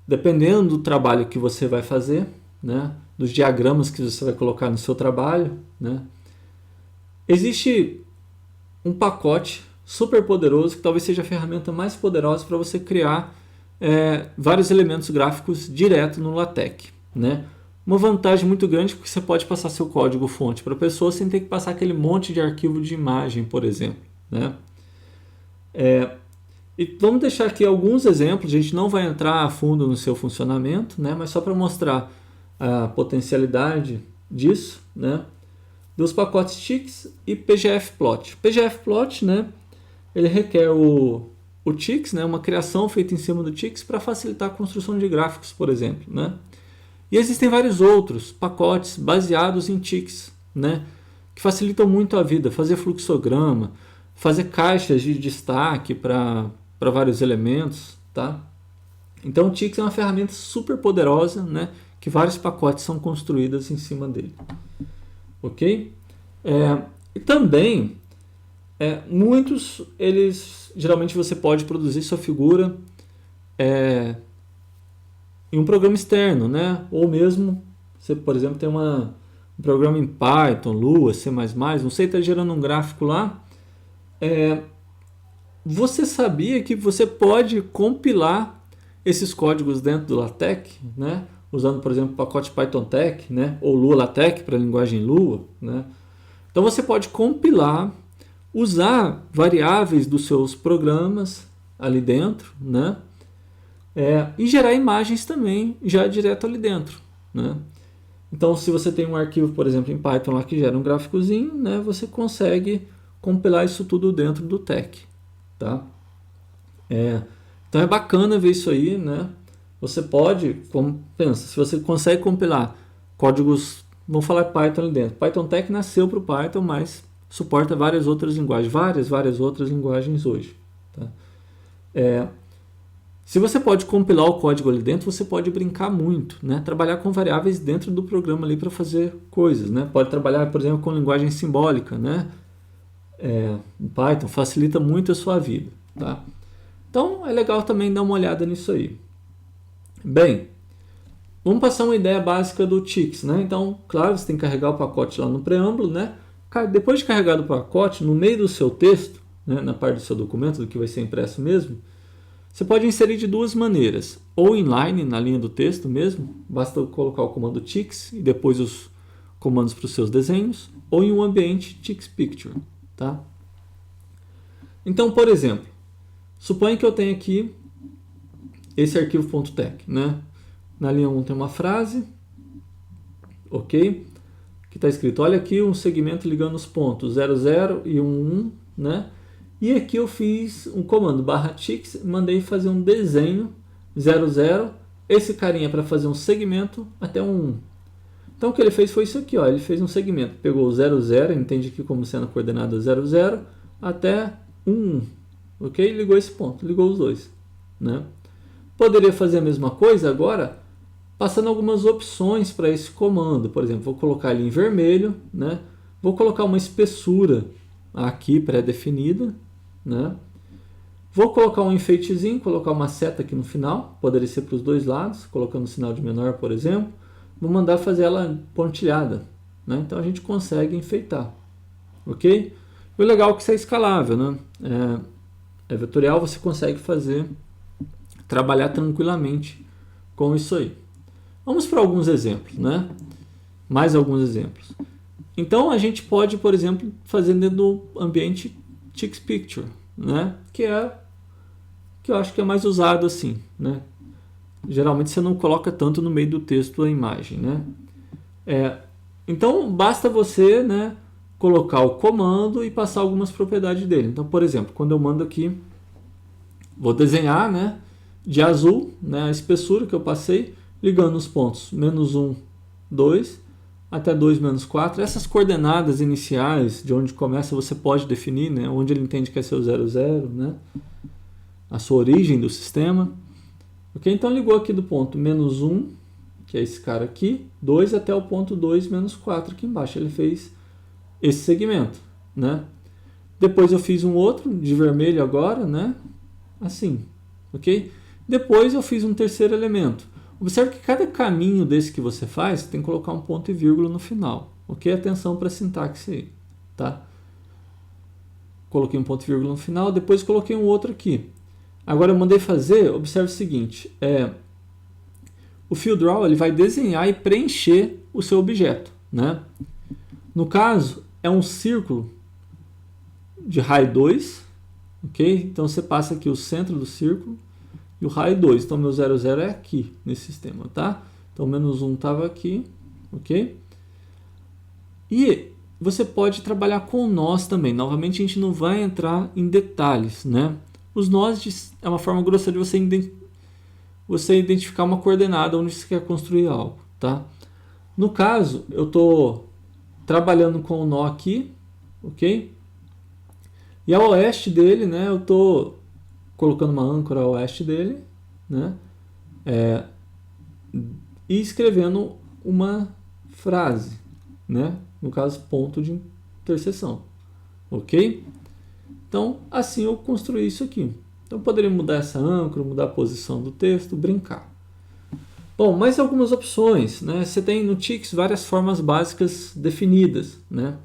S1: Dependendo do trabalho que você vai fazer, né? Dos diagramas que você vai colocar no seu trabalho, né? Existe um pacote super poderoso que talvez seja a ferramenta mais poderosa para você criar vários elementos gráficos direto no LaTeX, né? Uma vantagem muito grande é que você pode passar seu código-fonte para a pessoa sem ter que passar aquele monte de arquivo de imagem, por exemplo, né? E vamos deixar aqui alguns exemplos, a gente não vai entrar a fundo no seu funcionamento, né? Mas só para mostrar a potencialidade disso, né? Dos pacotes TIX e PGFplot. PGFplot, né? Ele requer o TIX, né? Uma criação feita em cima do TIX para facilitar a construção de gráficos, por exemplo, né? E existem vários outros pacotes baseados em TIX, né? Que facilitam muito a vida, fazer fluxograma, fazer caixas de destaque para vários elementos, tá? Então o TIX é uma ferramenta super poderosa, né? Que vários pacotes são construídos em cima dele. Ok? E também, muitos, geralmente você pode produzir sua figura em um programa externo, né? Ou mesmo, você, por exemplo, tem um programa em Python, Lua, C++, não sei, está gerando um gráfico lá. Você sabia que você pode compilar esses códigos dentro do LaTeX, né? Usando, por exemplo, o pacote PythonTech, né? Ou Lua LaTeX para a linguagem Lua, né? Então você pode compilar, usar variáveis dos seus programas ali dentro, né? E gerar imagens também já direto ali dentro, né? Então, se você tem um arquivo, por exemplo, em Python lá que gera um gráficozinho, né? Você consegue compilar isso tudo dentro do Tech, tá? Então é bacana ver isso aí, né? Você pode, pensa, se você consegue compilar códigos, vamos falar Python ali dentro. PythonTech nasceu para o Python, mas suporta várias outras linguagens, várias outras linguagens hoje, tá? Se você pode compilar o código ali dentro, você pode brincar muito, né? Trabalhar com variáveis dentro do programa ali para fazer coisas, né? Pode trabalhar, por exemplo, com linguagem simbólica, né? O Python facilita muito a sua vida, tá? Então é legal também dar uma olhada nisso aí. Bem, vamos passar uma ideia básica do TIX, né? Então, claro, você tem que carregar o pacote lá no preâmbulo, né? Depois de carregado o pacote, no meio do seu texto, né, na parte do seu documento, do que vai ser impresso mesmo, você pode inserir de duas maneiras, ou inline, na linha do texto mesmo, basta colocar o comando TIX e depois os comandos para os seus desenhos, ou em um ambiente TIX Picture, tá? Então, por exemplo, suponha que eu tenha aqui esse arquivo .tec, né? Na linha 1 tem uma frase, ok? Que está escrito, olha aqui um segmento ligando os pontos 00 e 11, né? E aqui eu fiz um comando /tix, mandei fazer um desenho 00, esse carinha para fazer um segmento até um 1. Então o que ele fez foi isso aqui, ó, ele fez um segmento, pegou o 0, 0, entende aqui como sendo a coordenada 0, 0, até 1, ok? Ligou esse ponto, ligou os dois, né? Poderia fazer a mesma coisa agora, passando algumas opções para esse comando. Por exemplo, vou colocar ele em vermelho, né? Vou colocar uma espessura aqui pré-definida, né? Vou colocar um enfeitezinho, colocar uma seta aqui no final, poderia ser para os dois lados, colocando um sinal de menor, por exemplo. Vou mandar fazer ela pontilhada, né? Então a gente consegue enfeitar, ok? E o legal é que isso é escalável, né? É vetorial, você consegue trabalhar tranquilamente com isso aí. Vamos para alguns exemplos, né? Mais alguns exemplos. Então a gente pode, por exemplo, fazer dentro do ambiente Tix Picture, né? Que eu acho que é mais usado assim, né? Geralmente você não coloca tanto no meio do texto a imagem, né? Então basta você, né, colocar o comando e passar algumas propriedades dele. Então, por exemplo, quando eu mando aqui, vou desenhar, né, de azul, né, a espessura que eu passei, ligando os pontos -1, 2, até 2, -4. Essas coordenadas iniciais, de onde começa, você pode definir, né, onde ele entende que é seu 0, 0, né, a sua origem do sistema. Ok? Então ligou aqui do ponto -1, que é esse cara aqui, 2 até o ponto 2, -4 aqui embaixo. Ele fez esse segmento, né? Depois eu fiz um outro de vermelho agora, né? Assim, ok? Depois eu fiz um terceiro elemento. Observe que cada caminho desse que você faz, você tem que colocar um ponto e vírgula no final, ok? Atenção para a sintaxe aí, tá? Coloquei um ponto e vírgula no final, depois coloquei um outro aqui. Agora eu mandei fazer, observe o seguinte, o FieldDraw ele vai desenhar e preencher o seu objeto, né? No caso, é um círculo de raio 2, ok? Então você passa aqui o centro do círculo e o raio 2. Então meu 0, 0 é aqui nesse sistema, tá? Então -1 estava aqui, ok? E você pode trabalhar com nós também. Novamente a gente não vai entrar em detalhes, né? Os nós é uma forma grosseira de você identificar uma coordenada onde você quer construir algo, tá? No caso, eu estou trabalhando com o nó aqui, ok? E a oeste dele, né, eu estou colocando uma âncora a oeste dele, né? E escrevendo uma frase, né? No caso, ponto de interseção, ok? Então, assim eu construí isso aqui. Então, poderia mudar essa âncora, mudar a posição do texto, brincar. Bom, mais algumas opções, né? Você tem no Tix várias formas básicas definidas, né?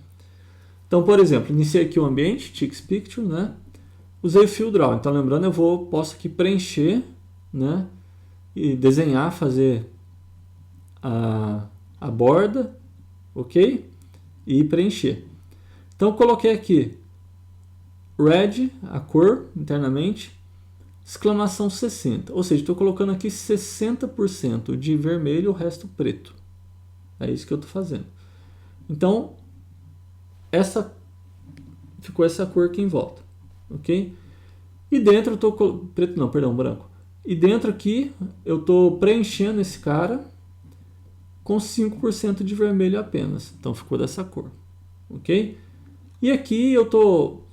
S1: Então, por exemplo, iniciei aqui o ambiente, Tix Picture, né? Usei o FieldDraw. Então, lembrando, posso aqui preencher, né? E desenhar, fazer a borda, ok? E preencher. Então, eu coloquei aqui red, a cor, internamente, exclamação 60. Ou seja, estou colocando aqui 60% de vermelho e o resto preto. É isso que eu estou fazendo. Então, ficou essa cor aqui em volta. Ok? E dentro eu estou... Preto não, perdão, branco. E dentro aqui eu estou preenchendo esse cara com 5% de vermelho apenas. Então, ficou dessa cor. Ok? E aqui eu estou...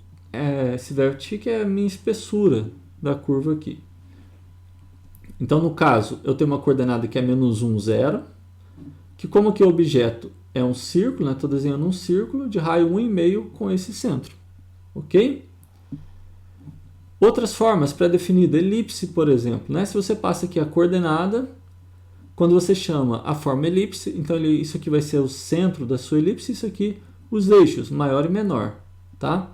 S1: esse vertic é a minha espessura da curva aqui. Então, no caso, eu tenho uma coordenada que é -1, 0, que como que o objeto é um círculo, né? Estou desenhando um círculo de raio 1,5 com esse centro. Ok? Outras formas pré-definidas, elipse, por exemplo, né? Se você passa aqui a coordenada, quando você chama a forma elipse, então isso aqui vai ser o centro da sua elipse, isso aqui os eixos, maior e menor, tá?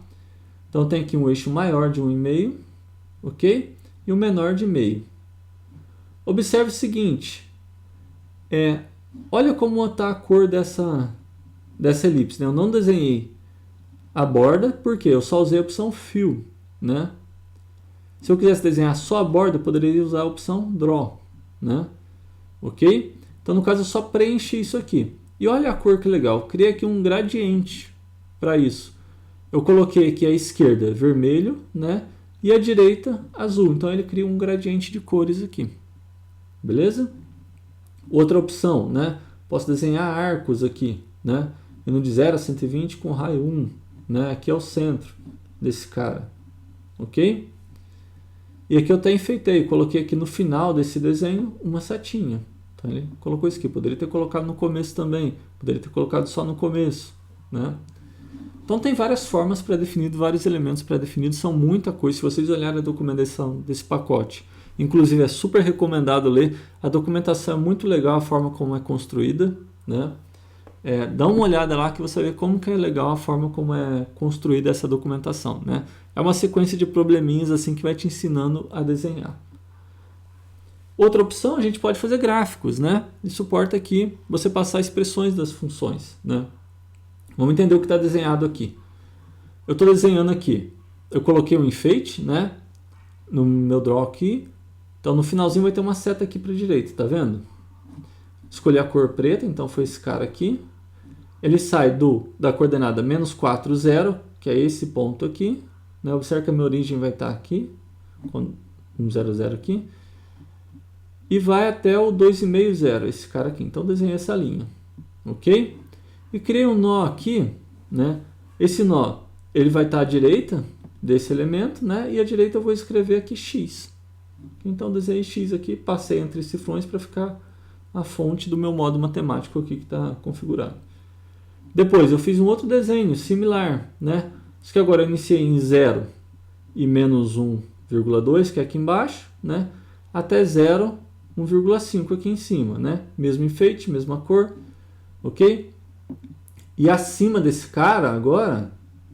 S1: Então tem aqui um eixo maior de 1,5, ok? E um menor de meio. Observe o seguinte, olha como está a cor dessa elipse, né? Eu não desenhei a borda, porque eu só usei a opção Fill, né? Se eu quisesse desenhar só a borda, eu poderia usar a opção Draw, né? Ok? Então, no caso, eu só preenchi isso aqui. E olha a cor que legal, eu criei aqui um gradiente para isso. Eu coloquei aqui à esquerda vermelho, né? E à direita azul. Então ele cria um gradiente de cores aqui. Beleza? Outra opção, né? Posso desenhar arcos aqui, né? Indo de 0 a 120 com raio 1, né? Aqui é o centro desse cara, ok? E aqui eu até enfeitei, coloquei aqui no final desse desenho uma setinha. Então ele colocou isso aqui, poderia ter colocado no começo também, poderia ter colocado só no começo, né? Então tem várias formas pré-definidas, vários elementos pré-definidos, são muita coisa. Se vocês olharem a documentação desse pacote, inclusive é super recomendado ler, a documentação é muito legal, a forma como é construída, né? Dá uma olhada lá que você vê como que é legal a forma como é construída essa documentação, né? É uma sequência de probleminhas assim que vai te ensinando a desenhar. Outra opção, a gente pode fazer gráficos, né? E suporta aqui você passar expressões das funções, né? Vamos entender o que está desenhado aqui. Eu estou desenhando aqui, eu coloquei um enfeite, né? No meu draw aqui. Então no finalzinho vai ter uma seta aqui para a direita, tá vendo? Escolhi a cor preta, então foi esse cara aqui. Ele sai da coordenada menos 4, 0, que é esse ponto aqui, né? Observe que a minha origem vai estar aqui, com 1, 0, 0 aqui. E vai até o 2,5, 0, esse cara aqui. Então desenhei essa linha, ok? E criei um nó aqui, né? Esse nó, ele vai estar à direita desse elemento, né? E à direita eu vou escrever aqui x. Então desenhei x aqui, passei entre cifrões para ficar a fonte do meu modo matemático aqui que está configurado. Depois eu fiz um outro desenho similar, né? Isso que agora eu iniciei em 0 e menos 1,2, que é aqui embaixo, né? Até 0, 1,5 aqui em cima, né? Mesmo enfeite, mesma cor, ok? E acima desse cara agora,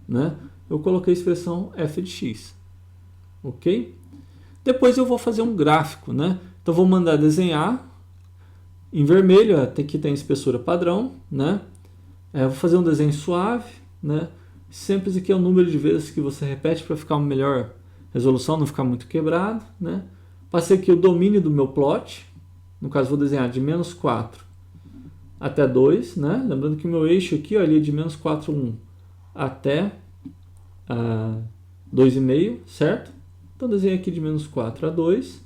S1: né? Eu coloquei a expressão f de x, ok? Depois eu vou fazer um gráfico, né? Então vou mandar desenhar em vermelho, até aqui tem a espessura padrão, né? Vou fazer um desenho suave, né? Sempre isso aqui é o número de vezes que você repete para ficar uma melhor resolução, não ficar muito quebrado, né? Passei aqui o domínio do meu plot, no caso vou desenhar de menos 4 até 2, né? Lembrando que o meu eixo aqui, ó, ele é de menos 4, 1 até 2,5, certo? Então desenhei aqui de menos 4 a 2.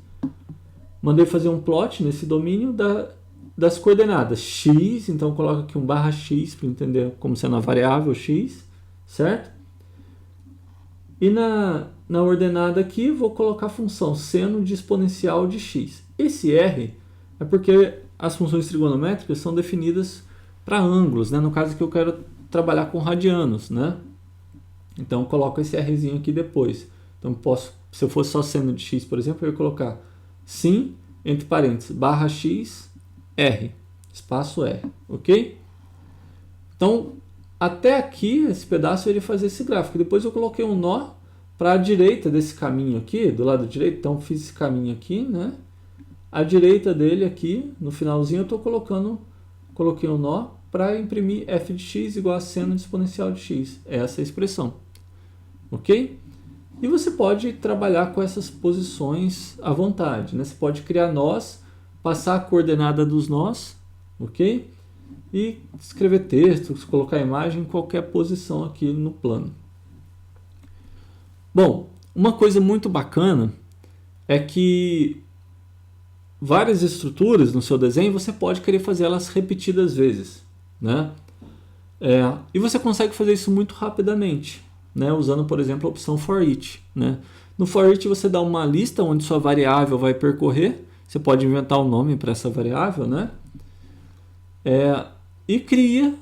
S1: Mandei fazer um plot nesse domínio das coordenadas x, então coloco aqui um barra x para entender como sendo a variável x, certo? E na ordenada aqui vou colocar a função seno de exponencial de x. Esse r é porque as funções trigonométricas são definidas para ângulos, né? No caso aqui eu quero trabalhar com radianos, né? Então eu coloco esse rzinho aqui depois. Então posso, se eu fosse só seno de x, por exemplo, eu ia colocar sim, entre parênteses, barra x, r, espaço r, ok? Então, até aqui, esse pedaço eu iria fazer esse gráfico. Depois eu coloquei um nó para a direita desse caminho aqui, do lado direito. Então, fiz esse caminho aqui, né? À direita dele aqui, no finalzinho, eu coloquei um nó para imprimir f de x igual a seno de exponencial de x. Essa é a expressão, ok? E você pode trabalhar com essas posições à vontade, né? Você pode criar nós, passar a coordenada dos nós, ok? E escrever texto, colocar imagem em qualquer posição aqui no plano. Bom, uma coisa muito bacana é que várias estruturas no seu desenho você pode querer fazer elas repetidas vezes, né? E você consegue fazer isso muito rapidamente, né? Usando, por exemplo, a opção for each, né? No for each você dá uma lista onde sua variável vai percorrer. Você pode inventar um nome para essa variável, né? E cria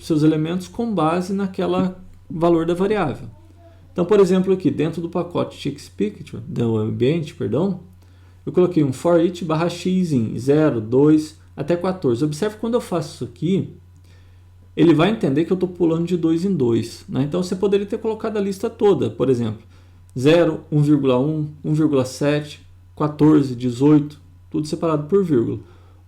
S1: seus elementos com base naquela valor da variável. Então, por exemplo, aqui dentro do pacote TXPicture, do ambiente, perdão, eu coloquei um for each barra x em 0, 2 até 14. Observe quando eu faço isso aqui, ele vai entender que eu estou pulando de 2 em 2. Né? Então você poderia ter colocado a lista toda, por exemplo, 0, 1,1, 1,7, 14, 18, tudo separado por vírgula.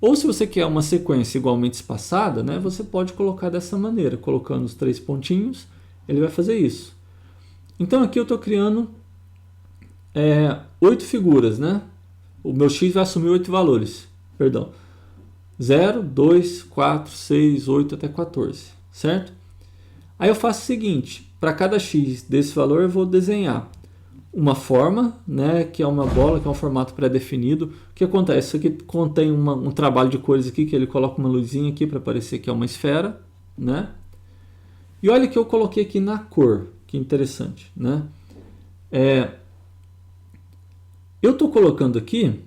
S1: Ou se você quer uma sequência igualmente espaçada, né, você pode colocar dessa maneira, colocando os 3 pontinhos, ele vai fazer isso. Então aqui eu estou criando 8 figuras, né? O meu x vai assumir 8 valores, perdão. 0, 2, 4, 6, 8 até 14, certo? Aí eu faço o seguinte, para cada x desse valor eu vou desenhar uma forma, né, que é uma bola, que é um formato pré-definido. O que acontece? Isso aqui contém um trabalho de cores aqui, que ele coloca uma luzinha aqui para parecer que é uma esfera, né? E olha que eu coloquei aqui na cor, que interessante, né? Eu estou colocando aqui,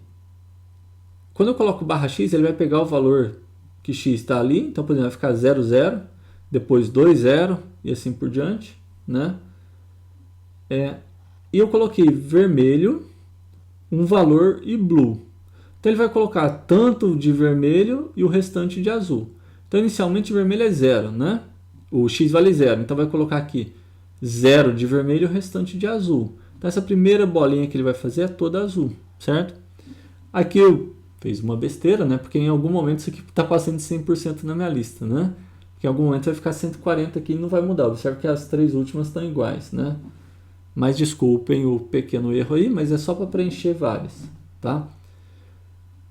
S1: quando eu coloco barra X, ele vai pegar o valor que X está ali, então por exemplo vai ficar 0, 0, depois 2, 0 e assim por diante, né? E eu coloquei vermelho, um valor e blue. Então ele vai colocar tanto de vermelho e o restante de azul. Então inicialmente vermelho é 0, né? O X vale 0, então vai colocar aqui 0 de vermelho e o restante de azul. Então essa primeira bolinha que ele vai fazer é toda azul, certo? Aqui eu fiz uma besteira, né? Porque em algum momento isso aqui está passando de 100% na minha lista, né? Porque em algum momento vai ficar 140 aqui e não vai mudar. Observe que as três últimas estão iguais, né? Mas desculpem o pequeno erro aí, mas é só para preencher várias, tá?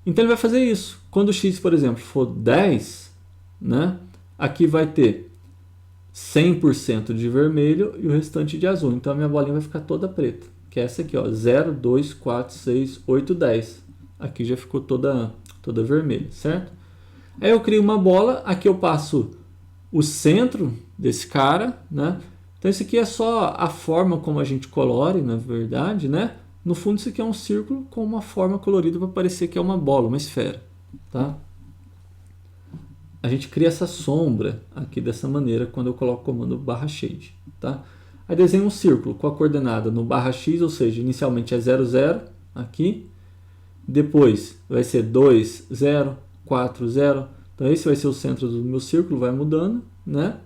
S1: Então ele vai fazer isso. Quando o X, por exemplo, for 10, né? Aqui vai ter 100% de vermelho e o restante de azul. Então a minha bolinha vai ficar toda preta, que é essa aqui, ó, 0, 2, 4, 6, 8, 10. Aqui já ficou toda vermelha, certo? Aí eu crio uma bola, aqui eu passo o centro desse cara, né? Então isso aqui é só a forma como a gente colore, na verdade, né? No fundo isso aqui é um círculo com uma forma colorida para parecer que é uma bola, uma esfera, tá? A gente cria essa sombra aqui dessa maneira quando eu coloco o comando barra shade, tá? Aí desenho um círculo com a coordenada no barra x, ou seja, inicialmente é 0, 0 aqui, depois vai ser 2, 0, 4, 0. Então esse vai ser o centro do meu círculo, vai mudando, né?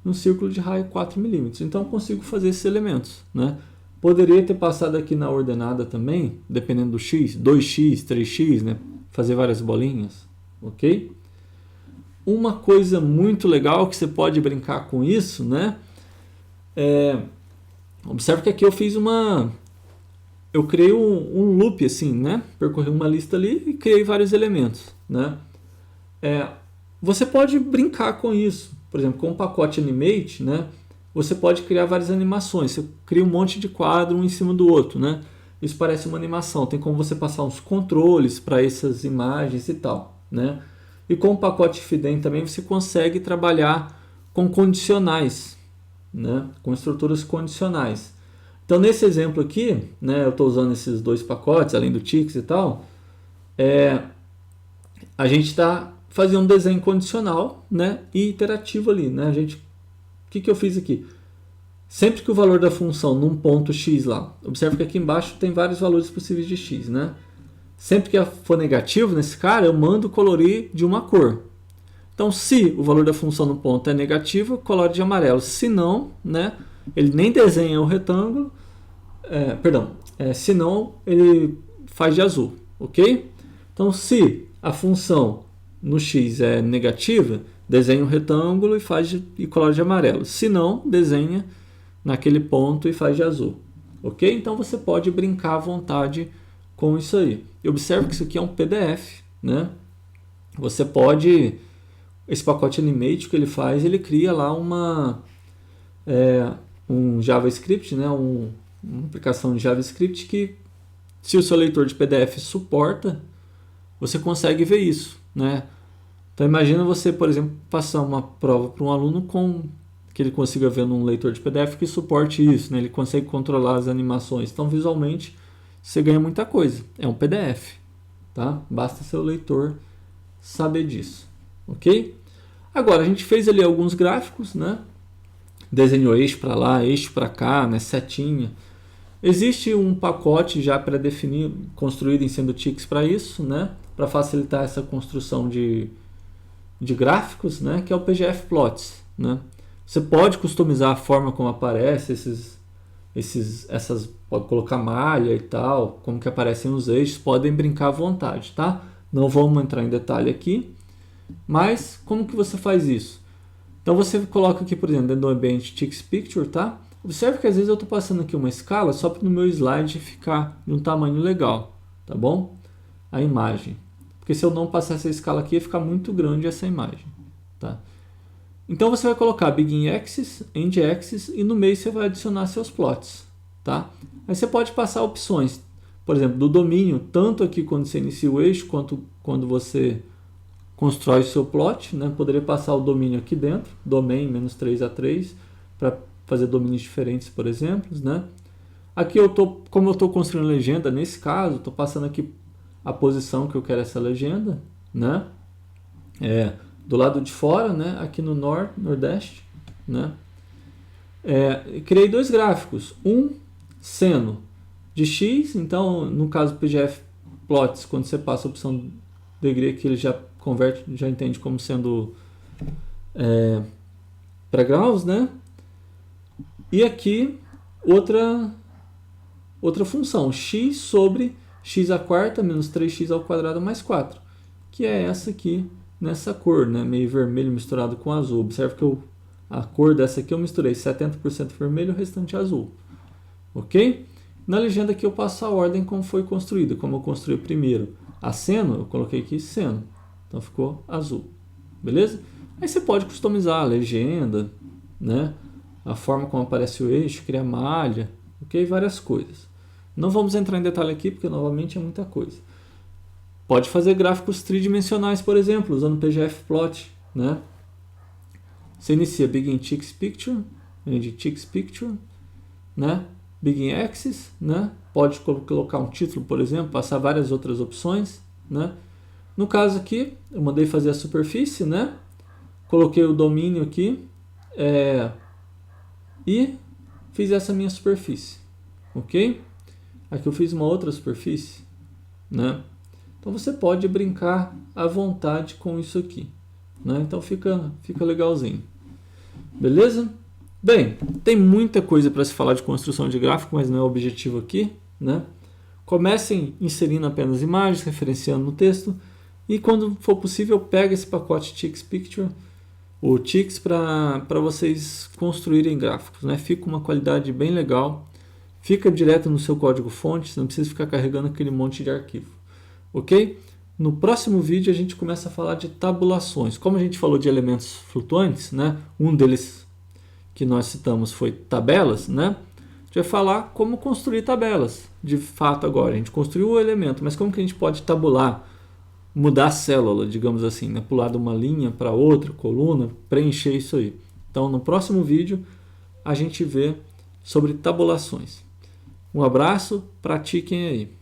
S1: Um círculo de raio 4 milímetros. Então eu consigo fazer esses elementos, né? Poderia ter passado aqui na ordenada também, dependendo do x, 2x, 3x, né? Fazer várias bolinhas, ok? Uma coisa muito legal que você pode brincar com isso, né? Observe que aqui eu fiz eu criei um loop assim, né? Percorri uma lista ali e criei vários elementos, né? Você pode brincar com isso. Por exemplo, com o pacote Animate, né? Você pode criar várias animações. Você cria um monte de quadro um em cima do outro, né? Isso parece uma animação. Tem como você passar uns controles para essas imagens e tal, né? E com o pacote Fidem também você consegue trabalhar com condicionais, né? Com estruturas condicionais. Então nesse exemplo aqui, né? Eu estou usando esses dois pacotes, além do Tix e tal. A gente está fazendo um desenho condicional, né? E iterativo ali, né? O que eu fiz aqui? Sempre que o valor da função num ponto x lá, observe que aqui embaixo tem vários valores possíveis de x, né? Sempre que for negativo nesse cara, eu mando colorir de uma cor. Então, se o valor da função no ponto é negativo, colore de amarelo. Se não, né, ele nem desenha o retângulo, se não, ele faz de azul, ok? Então, se a função no x é negativa, desenha um retângulo e colore de amarelo. Se não, desenha naquele ponto e faz de azul, ok? Então, você pode brincar à vontade com isso aí. E observe que isso aqui é um PDF, né? Você pode... Esse pacote Animate que ele faz, ele cria lá um JavaScript, né? Uma aplicação de JavaScript que, se o seu leitor de PDF suporta, você consegue ver isso, né? Então imagina você, por exemplo, passar uma prova para um aluno que ele consiga ver num leitor de PDF que suporte isso, né? Ele consegue controlar as animações. Então visualmente você ganha muita coisa. É um PDF, tá? Basta seu leitor saber disso, ok? Agora a gente fez ali alguns gráficos, né? Desenhou eixo para lá, eixo para cá, né? Setinha. Existe um pacote já pré-definido, construído em cima do Tix para isso, né? Para facilitar essa construção de gráficos, né? Que é o PGF Plots, né? Você pode customizar a forma como aparece pode colocar malha e tal, como que aparecem os eixos, podem brincar à vontade, tá? Não vamos entrar em detalhe aqui, mas como que você faz isso? Então você coloca aqui, por exemplo, dentro do ambiente Tix Picture, tá? Observe que às vezes eu estou passando aqui uma escala só para no meu slide ficar de um tamanho legal, tá bom? A imagem. Porque se eu não passar essa escala aqui, ia ficar muito grande essa imagem, tá? Então você vai colocar Begin Axis, End Axis e no meio você vai adicionar seus plots, tá? Aí você pode passar opções, por exemplo, do domínio, tanto aqui quando você inicia o eixo, quanto quando você constrói o seu plot, né? Poderia passar o domínio aqui dentro, domain -3A3, para fazer domínios diferentes, por exemplo, né? Aqui como eu estou construindo legenda, nesse caso, estou passando aqui a posição que eu quero essa legenda, né? Do lado de fora, né? Aqui no nordeste, né? Criei dois gráficos, um seno de X, então no caso do PGF Plots, quando você passa a opção degree aqui, ele já converte, já entende como sendo para graus, né? E aqui outra função, x sobre x à quarta menos 3x ao quadrado mais 4, que é essa aqui nessa cor, né? Meio vermelho misturado com azul. Observe que a cor dessa aqui eu misturei 70% vermelho e o restante azul. Ok? Na legenda aqui eu passo a ordem como foi construída. Como eu construí primeiro a seno, eu coloquei aqui seno. Então ficou azul. Beleza? Aí você pode customizar a legenda, né? A forma como aparece o eixo, criar malha, ok? Várias coisas. Não vamos entrar em detalhe aqui, porque novamente é muita coisa. Pode fazer gráficos tridimensionais, por exemplo, usando PGF Plot, né? Você inicia Begin Ticks Picture, end Ticks Picture, né? Begin Axis, né? Pode colocar um título, por exemplo, passar várias outras opções, né? No caso aqui, eu mandei fazer a superfície, né? Coloquei o domínio aqui e fiz essa minha superfície, ok? Aqui eu fiz uma outra superfície, né? Então você pode brincar à vontade com isso aqui, né? Então fica legalzinho, beleza? Bem, tem muita coisa para se falar de construção de gráfico, mas não é o objetivo aqui, né? Comecem inserindo apenas imagens, referenciando no texto, e quando for possível, pega esse pacote Ticks Picture, o Ticks, para vocês construírem gráficos, né? Fica uma qualidade bem legal, fica direto no seu código-fonte, você não precisa ficar carregando aquele monte de arquivo, ok? No próximo vídeo a gente começa a falar de tabulações. Como a gente falou de elementos flutuantes, né? Um deles que nós citamos foi tabelas, né? A gente vai falar como construir tabelas. De fato agora, a gente construiu o elemento, mas como que a gente pode tabular, mudar a célula, digamos assim, né? Pular de uma linha para outra, coluna, preencher isso aí. Então no próximo vídeo a gente vê sobre tabulações. Um abraço, pratiquem aí.